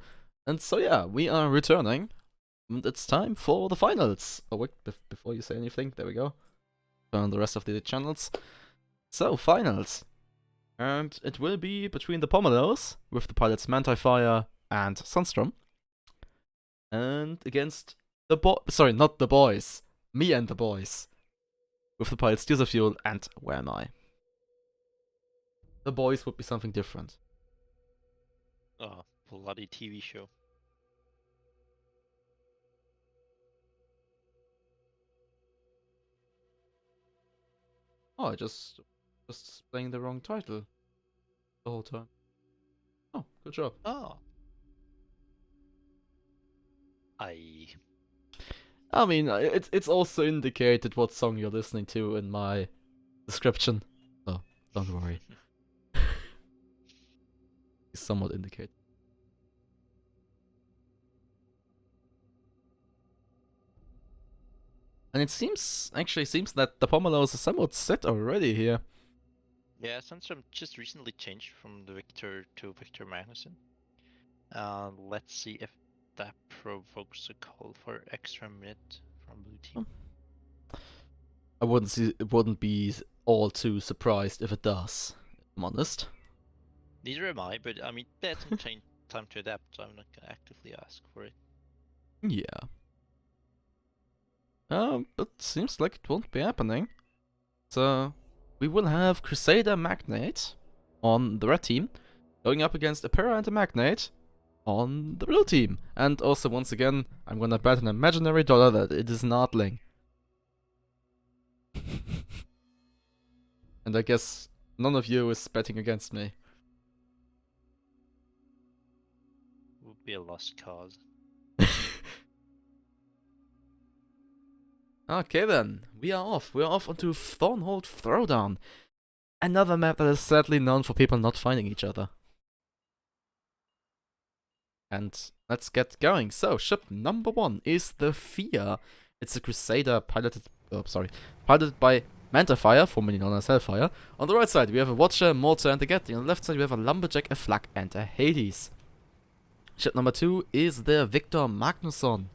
And so yeah, we are returning. And it's time for the finals. Oh wait, before you say anything, there we go. Turn on the rest of the channels. So, finals. And it will be between the Pomelos, with the pilots Mantifire and Sunstrom. And against the sorry, not the boys. Me and the boys. With the pilots Fuel and Where Am I? The boys would be something different. Oh, bloody TV show. Oh, I just playing the wrong title the whole time. Oh, good job. Oh. I mean, it's also indicated what song you're listening to in my description, so don't worry. It's somewhat indicated. And it seems that the Pomelos are somewhat set already here. Yeah, Sandstrom just recently changed from the Victor to Victor Magnussen. Let's see if that provokes a call for extra minute from blue team. I wouldn't be all too surprised if it does, if I'm honest. Neither am I, but I mean, they had some time to adapt, so I'm not gonna actively ask for it. Yeah. But seems like it won't be happening. So, we will have Crusader Magnate on the red team, going up against Apera and a Magnate on the blue team. And also, once again, I'm gonna bet an imaginary dollar that it is Nardling. And I guess none of you is betting against me. Would be a lost cause. Okay then, we are off. We are off onto Thornhold Throwdown. Another map that is sadly known for people not finding each other. And let's get going. So, ship number 1 is the Fear. It's a Crusader piloted by Mantifire, formerly known as Hellfire. On the right side, we have a Watcher, Mortar, and a Gatling. On the left side, we have a Lumberjack, a Flak, and a Hades. Ship number 2 is the Victor Magnusson.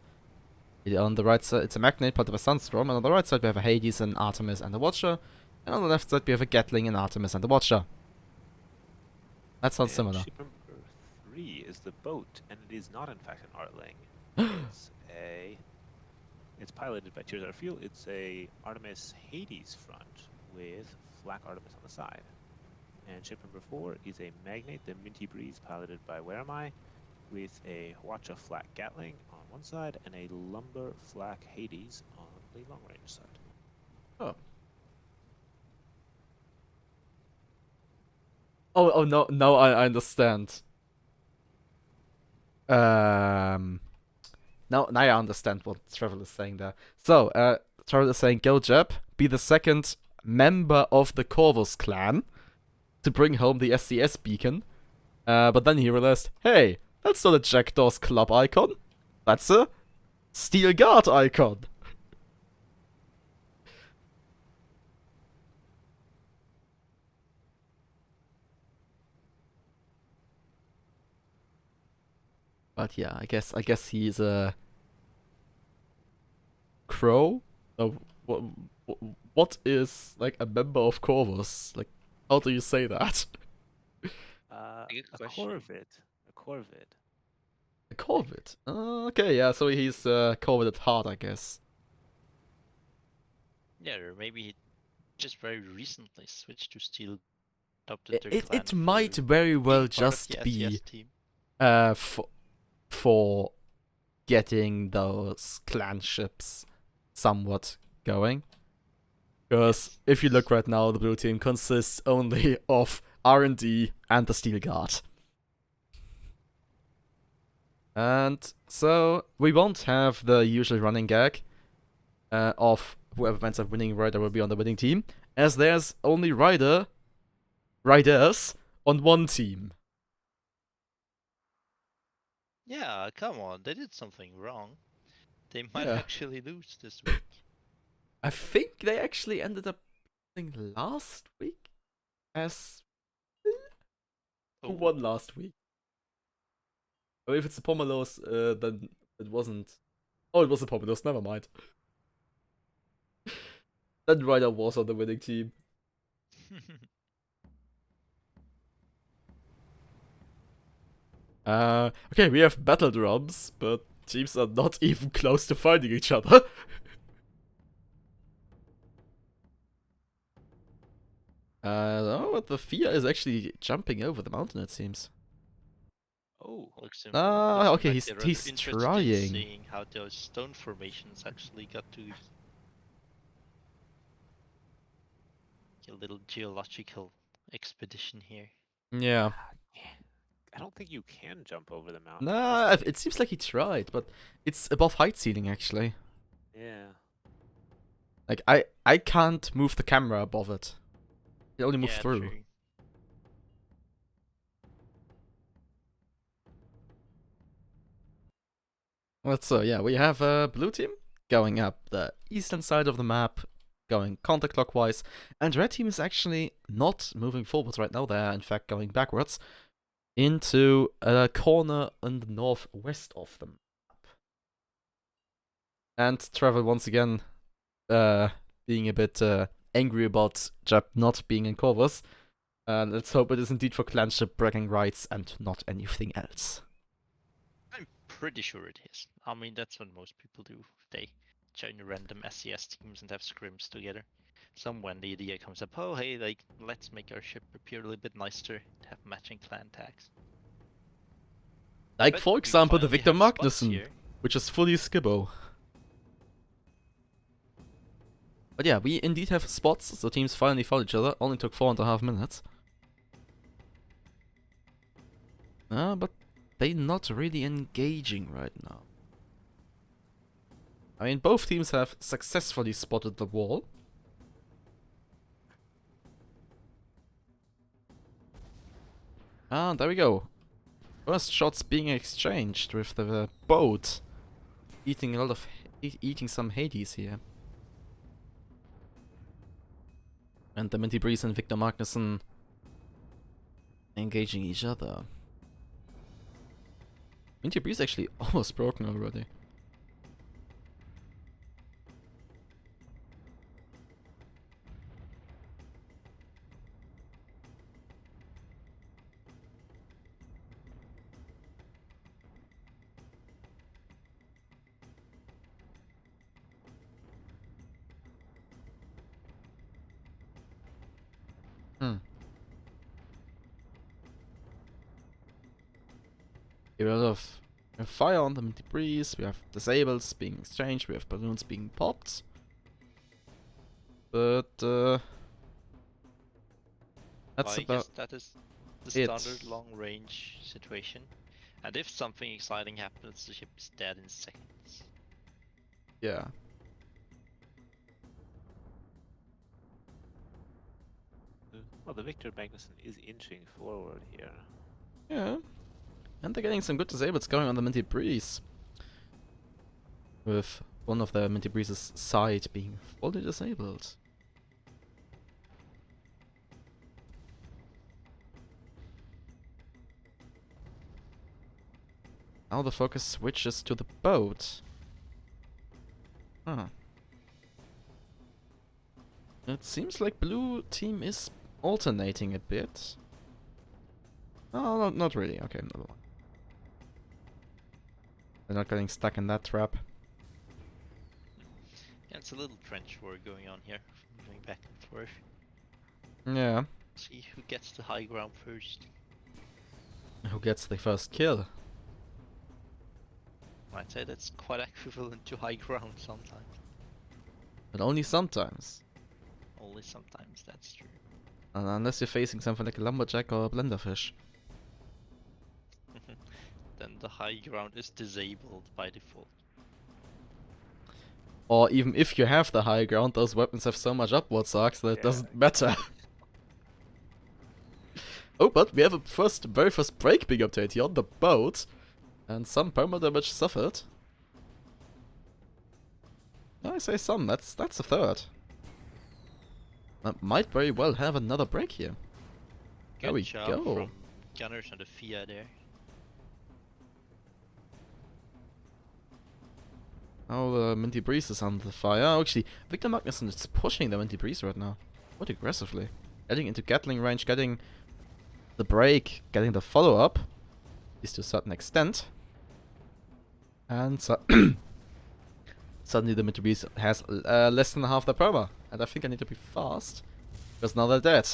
On the right side, it's a Magnate part of a Sunstorm, and on the right side we have a Hades, an Artemis, and a Watcher, and on the left side we have a Gatling, an Artemis, and a Watcher. That sounds similar. Ship number 3 is the boat, and it is not in fact an Artling. It's piloted by Tears Our Fuel. It's a Artemis Hades front with Flak Artemis on the side. And ship number 4 is a Magnate, the Minty Breeze, piloted by Where Am I, with a Watcher Flak Gatling on one side and a Lumber Flak Hades on the long range side. Oh. Oh no, I understand. Now I understand what Trevor is saying there. So, Trevor is saying, go Jeb, be the second member of the Corvus clan to bring home the SCS beacon. But then he realized, hey, that's not a Jackdaw's Club icon. That's a Steel Guard icon. But yeah, I guess he's a crow. What is like a member of Corvus? Like, how do you say that? Good A question. Corvid. A Corvid. A Corvid. Okay, yeah. So he's Corvid at heart, I guess. Yeah, or maybe he just very recently switched to Steel, adopted their clan It might to very well being part of just the be SCS team. for getting those clan ships somewhat going. Because if you look right now, the blue team consists only of R&D and the Steel Guard. And so we won't have the usual running gag of whoever ends up winning rider will be on the winning team, as there's only riders on one team. Yeah, come on, they did something wrong. They might Yeah. actually lose this week. I think they actually ended up losing last week as Who Oh, won last week? Or if it's the Pomelos, then it wasn't. Oh, it was the Pomelos, never mind. Then Ryder was on the winning team. Okay, we have battle drums, but teams are not even close to finding each other. Oh, but the Fia is actually jumping over the mountain, it seems. Oh, looks Okay, like they're rather he's interested trying. in seeing how those stone formations actually got to a little geological expedition here. Yeah. I don't think you can jump over the mountain. Nah, it seems like he tried, but it's above height ceiling actually. Yeah. Like I can't move the camera above it. It only moves Yeah, through. true. So yeah, we have a blue team going up the eastern side of the map, going counterclockwise, and red team is actually not moving forwards right now. They're in fact going backwards into a corner in the northwest of the map. And Travel once again being a bit angry about Jap not being in Corvus. Let's hope it is indeed for clanship bragging rights and not anything else. I'm pretty sure it is. I mean, that's what most people do. They join random SCS teams and have scrims together. When the idea comes up, oh hey, like let's make our ship appear a little bit nicer to have matching clan tags. Like, But for we example, the finally Victor have spots Magnussen, here. which is fully Skibbo. But yeah, we indeed have spots, so teams finally found each other. Only took 4.5 minutes. But they're not really engaging right now. I mean, both teams have successfully spotted the wall. There we go. First shots being exchanged with the boat eating a lot of eating some Hades here. And the Minty Breeze and Victor Magnussen engaging each other. Minty Breeze actually almost broken already. We have a lot of fire on the Minty Breeze, we have disables being exchanged, we have balloons being popped. But that's I about guess that is the it. standard long range situation. And if something exciting happens, the ship is dead in seconds. Yeah. Well, the Victor Magnussen is inching forward here. Yeah. And they're getting some good disables going on the Minty Breeze. With one of the Minty Breeze's side being fully disabled. Now the focus switches to the boat. Huh. It seems like blue team is alternating a bit. Oh, no, not really. Okay, another one. They're not getting stuck in that trap. Yeah, it's a little trench war going on here, going back and forth. Yeah. See who gets the high ground first. Who gets the first kill? I'd say that's quite equivalent to high ground sometimes. But only sometimes. Only sometimes, that's true. And unless you're facing something like a lumberjack or a blenderfish. Then the high ground is disabled by default. Or even if you have the high ground, those weapons have so much upwards arcs that it Yeah, doesn't matter. Oh, but we have a very first break being update here on the boat. And some perma damage suffered. I say some, that's a third. That might very well have another break here. Good There we job go. from gunners on the FIA there. Oh, Minty Breeze is under the fire. Oh, actually, Victor Magnussen is pushing the Minty Breeze right now. Quite aggressively. Getting into Gatling range, getting the break, getting the follow-up. At least to a certain extent. And so suddenly the Minty Breeze has less than half the perma. And I think I need to be fast. Because now they're dead.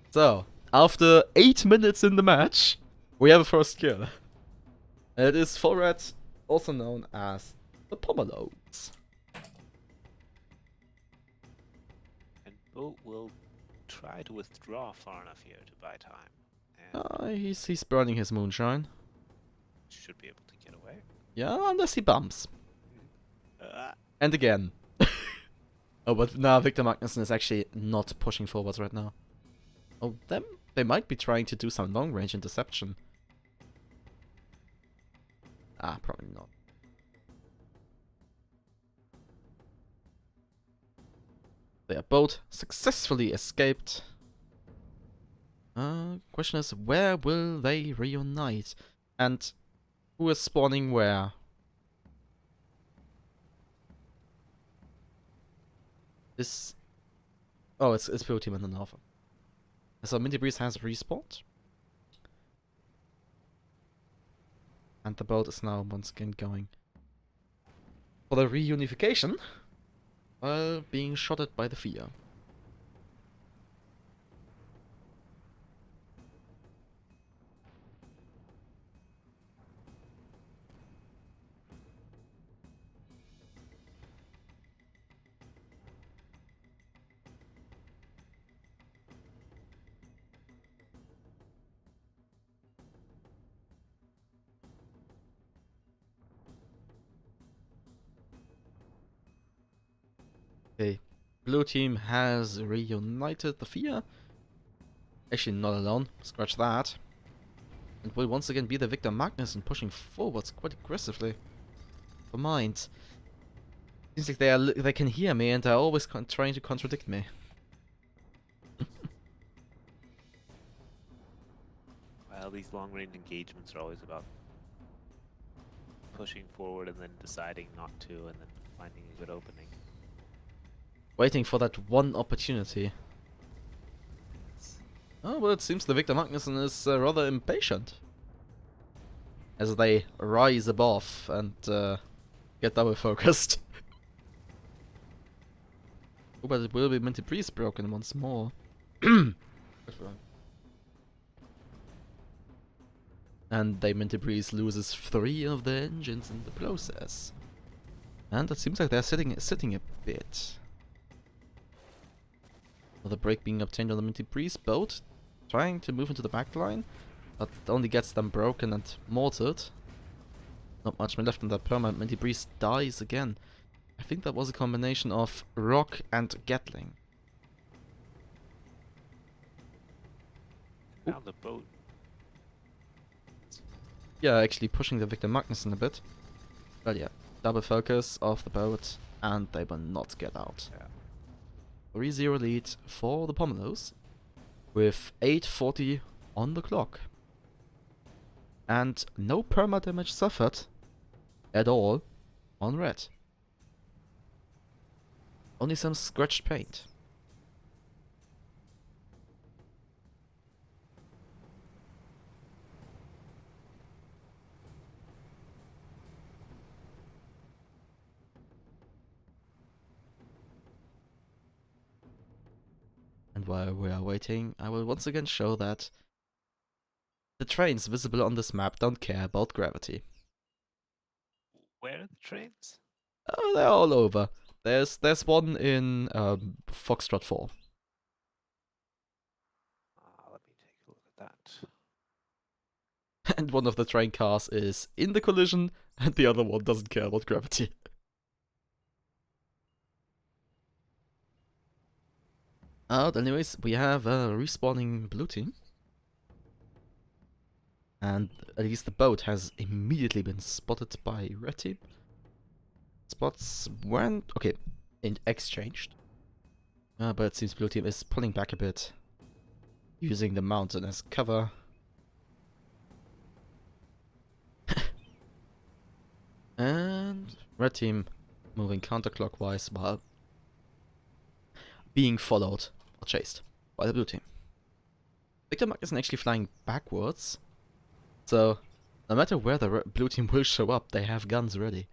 So, after 8 minutes in the match, we have a first kill. And it is full red, also known as the Pomelodes. And Boat will try to withdraw far enough here to buy time. And He's burning his moonshine. should be able to get away. Yeah, unless he bumps. Uh, And again. Oh, but now Victor Magnussen is actually not pushing forwards right now. Oh, they might be trying to do some long-range interception. Ah, probably not. They are both successfully escaped. Question is, where will they reunite? And who is spawning where? This... Oh, it's Blue Team in the north. So Minty Breeze has respawned. And the boat is now once again going for the reunification while being shotted by the FIA. Okay, Blue Team has reunited the FIA. Actually, not alone. Scratch that. And will once again be the Victor Magnussen pushing forwards quite aggressively. For mind. Seems like they can hear me and they're always trying to contradict me. well, these long-range engagements are always about pushing forward and then deciding not to, and then finding a good opening. Waiting for that one opportunity. Yes. Oh, well, it seems the Victor Magnussen is rather impatient. As they rise above and get double focused. Oh, but it will be Minty Breeze broken once more. And they Minty Breeze loses 3 of the engines in the process. And it seems like they're sitting a bit. Another break being obtained on the Minty Breeze boat. Trying to move into the back line. But it only gets them broken and mortared. Not much more left in that perma. Minty Breeze dies again. I think that was a combination of rock and Gatling. And now the boat. Yeah, actually pushing the Victor Magnussen a bit. But yeah, double focus of the boat and they will not get out. Yeah. 3-0 lead for the Pomelos with 8:40 on the clock. And no perma damage suffered at all on red. Only some scratched paint. And while we are waiting, I will once again show that the trains visible on this map don't care about gravity. Where are the trains? Oh, they're all over. There's one in Foxtrot 4. Let me take a look at that. And one of the train cars is in the collision, and the other one doesn't care about gravity. Anyways, we have a respawning blue team. And at least the boat has immediately been spotted by red team. Spots weren't... okay, exchanged. But it seems blue team is pulling back a bit. using the mountain as cover. And red team moving counterclockwise while being followed or chased by the blue team. Victor Magnussen actually flying backwards, so no matter where the blue team will show up, they have guns ready.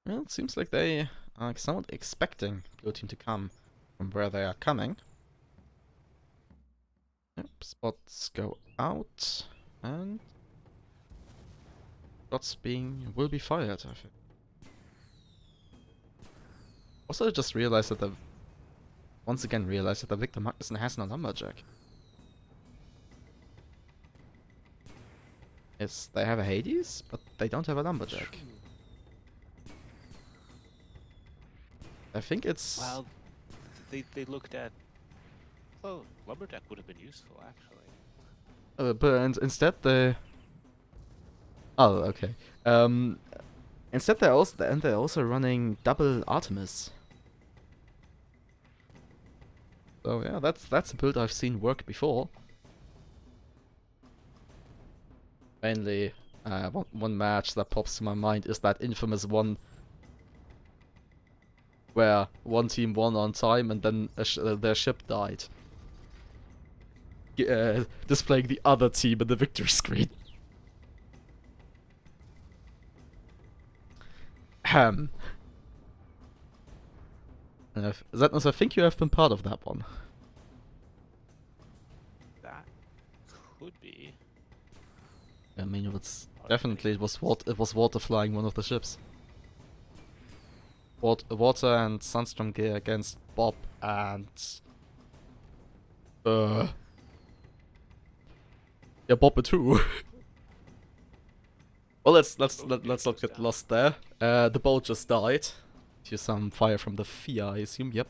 Well, it seems like they are somewhat expecting blue team to come from where they are coming. Yep, spots go out, and shots will be fired, I think. Also, I just realized that once again realized that the Victor Magnussen has no lumberjack. Yes, they have a Hades, but they don't have a lumberjack. I think it's... Well, they looked at... Oh, lumberjack would have been useful, actually. but instead they... Oh, okay. Instead they're also running double Artemis. So yeah, that's a build I've seen work before. Mainly, one match that pops to my mind is that infamous one where one team won on time and then their ship died, displaying the other team in the victory screen. Zetnus, I think you have been part of that one. That could be. I mean, it was water flying one of the ships. Water and Sunstorm gear against Bob and yeah, Bob too. Well, let's not get lost there. The boat just died to some fire from the FIA, I assume. Yep.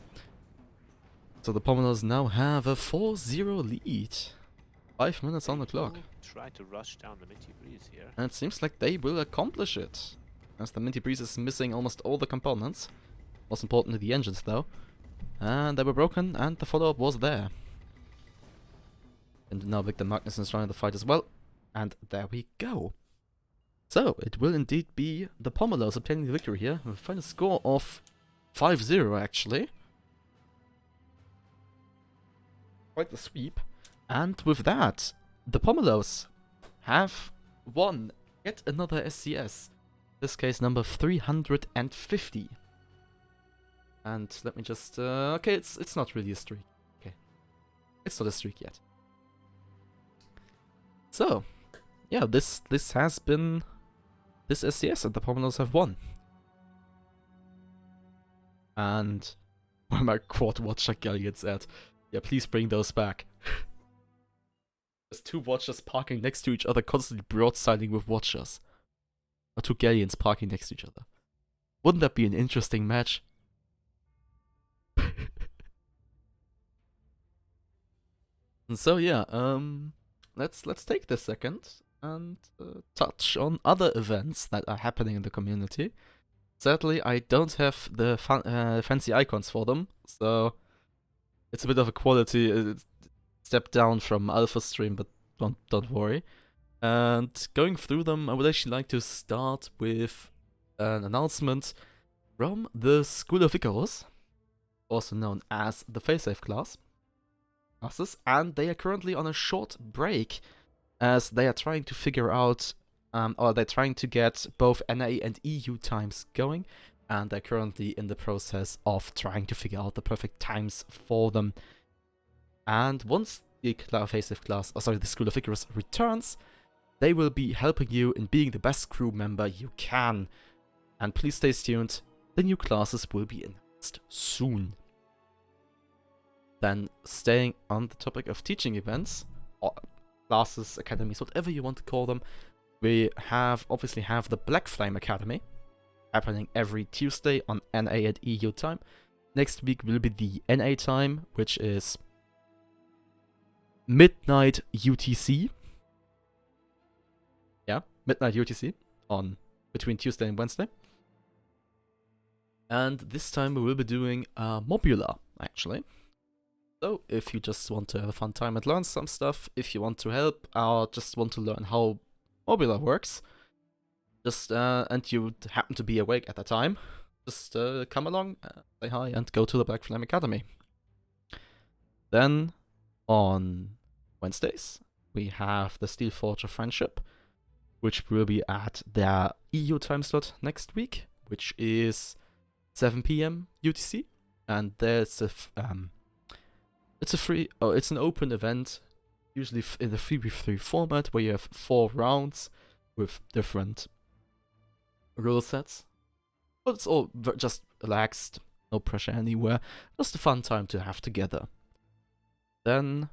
So the Pommelos now have a 4-0 lead. 5 minutes on the clock. Try to rush down the Minty Breeze here. And it seems like they will accomplish it, as the Minty Breeze is missing almost all the components. Most importantly, the engines, though. And they were broken, and the follow-up was there. And now Victor Magnussen is trying to fight as well. And there we go. So, it will indeed be the Pommelos obtaining the victory here, with a final score of 5-0, actually. Quite the sweep. And with that, the Pommelos have won yet another SCS. This case number 350. And let me just... okay, it's not really a streak. Okay. It's not a streak yet. So, yeah, this has been this SCS, and the Pommelos have won. And where my quad watcher galleons at? Yeah, please bring those back. There's two watchers parking next to each other, constantly broadsiding with watchers. Or two galleons parking next to each other. Wouldn't that be an interesting match? And so yeah, let's take this second and touch on other events that are happening in the community. Sadly, I don't have the fancy icons for them, so it's a bit of a quality step down from Alpha Stream, but don't worry. And going through them, I would actually like to start with an announcement from the School of Icarus, also known as the Failsafe classes, and they are currently on a short break as they are trying to figure out, or they're trying to get both NA and EU times going, and they're currently in the process of trying to figure out the perfect times for them. And once the Failsafe class, the School of Icarus returns, they will be helping you in being the best crew member you can. And please stay tuned, the new classes will be announced soon. Then, staying on the topic of teaching events, or classes, academies, whatever you want to call them, we obviously have the Black Flame Academy, happening every Tuesday on NA and EU time. Next week will be the NA time, which is midnight UTC. Yeah, midnight UTC on between Tuesday and Wednesday. And this time we will be doing Mobula, actually. So if you just want to have a fun time and learn some stuff, if you want to help or just want to learn how Mobula works, just and you happen to be awake at the time, just come along, say hi, and go to the Black Flame Academy. Then on Wednesdays we have the Steel Forge of Friendship, which will be at their EU time slot next week, which is 7 p.m. UTC, and there's it's an open event, usually in the 3v3 format, where you have 4 rounds with different rule sets. But it's all just relaxed, no pressure anywhere, just a fun time to have together. Then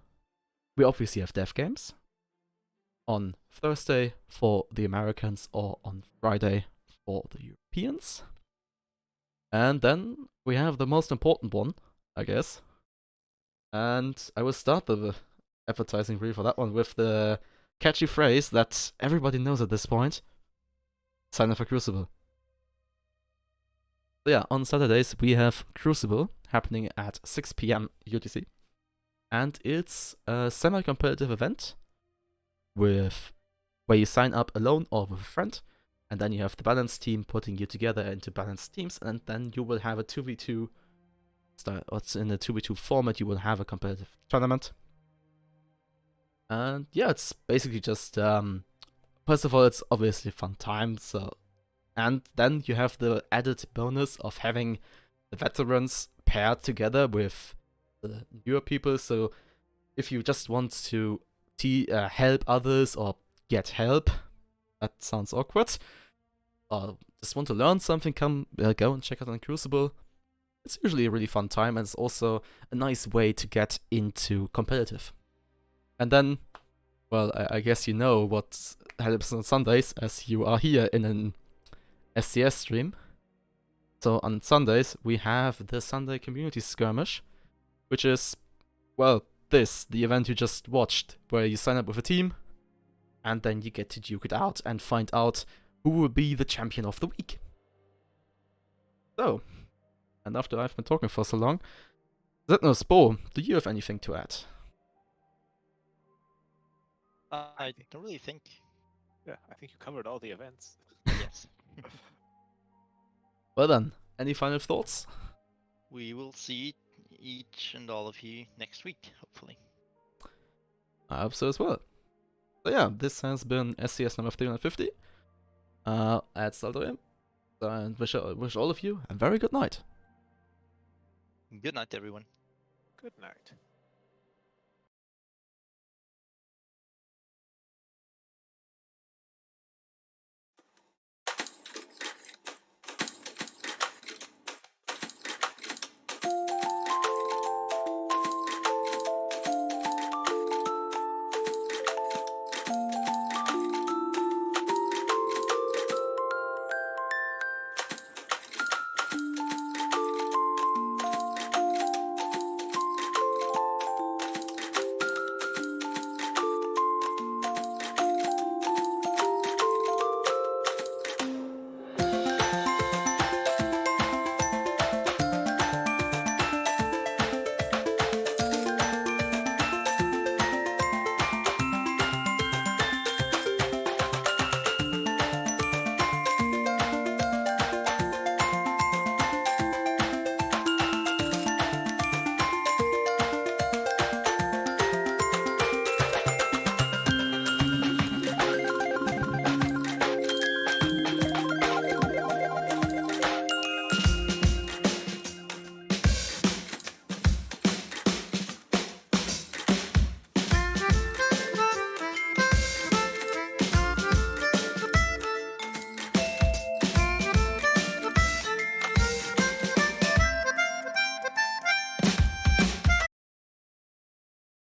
we obviously have dev games on Thursday for the Americans or on Friday for the Europeans. And then we have the most important one, I guess. And I will start the advertising reel for that one with the catchy phrase that everybody knows at this point. Sign up for Crucible. So yeah, on Saturdays we have Crucible happening at 6 p.m. UTC. And it's a semi-competitive event where you sign up alone or with a friend, and then you have the balanced team putting you together into balanced teams, and then you will have a 2v2 style. What's in a 2v2 format, you will have a competitive tournament. And yeah, it's basically just first of all, it's obviously a fun time, and then you have the added bonus of having the veterans paired together with the newer people. So if you just want to help others or get help, that sounds awkward, or just want to learn something, go and check out on Crucible. It's usually a really fun time, and it's also a nice way to get into competitive. And then, well, I guess you know what happens on Sundays, as you are here in an SCS stream. So on Sundays we have the Sunday Community Skirmish, which is, well, the event you just watched, where you sign up with a team, and then you get to duke it out and find out who will be the champion of the week. So, and after I've been talking for so long, Zetnus, Bo, do you have anything to add? I don't really think. Yeah, I think you covered all the events. Yes. Well then, any final thoughts? We will see each and all of you next week, hopefully. I hope so as well. So yeah, this has been SCS number 350. At Saldorim, and wish all of you a very good night. Good night, everyone. Good night.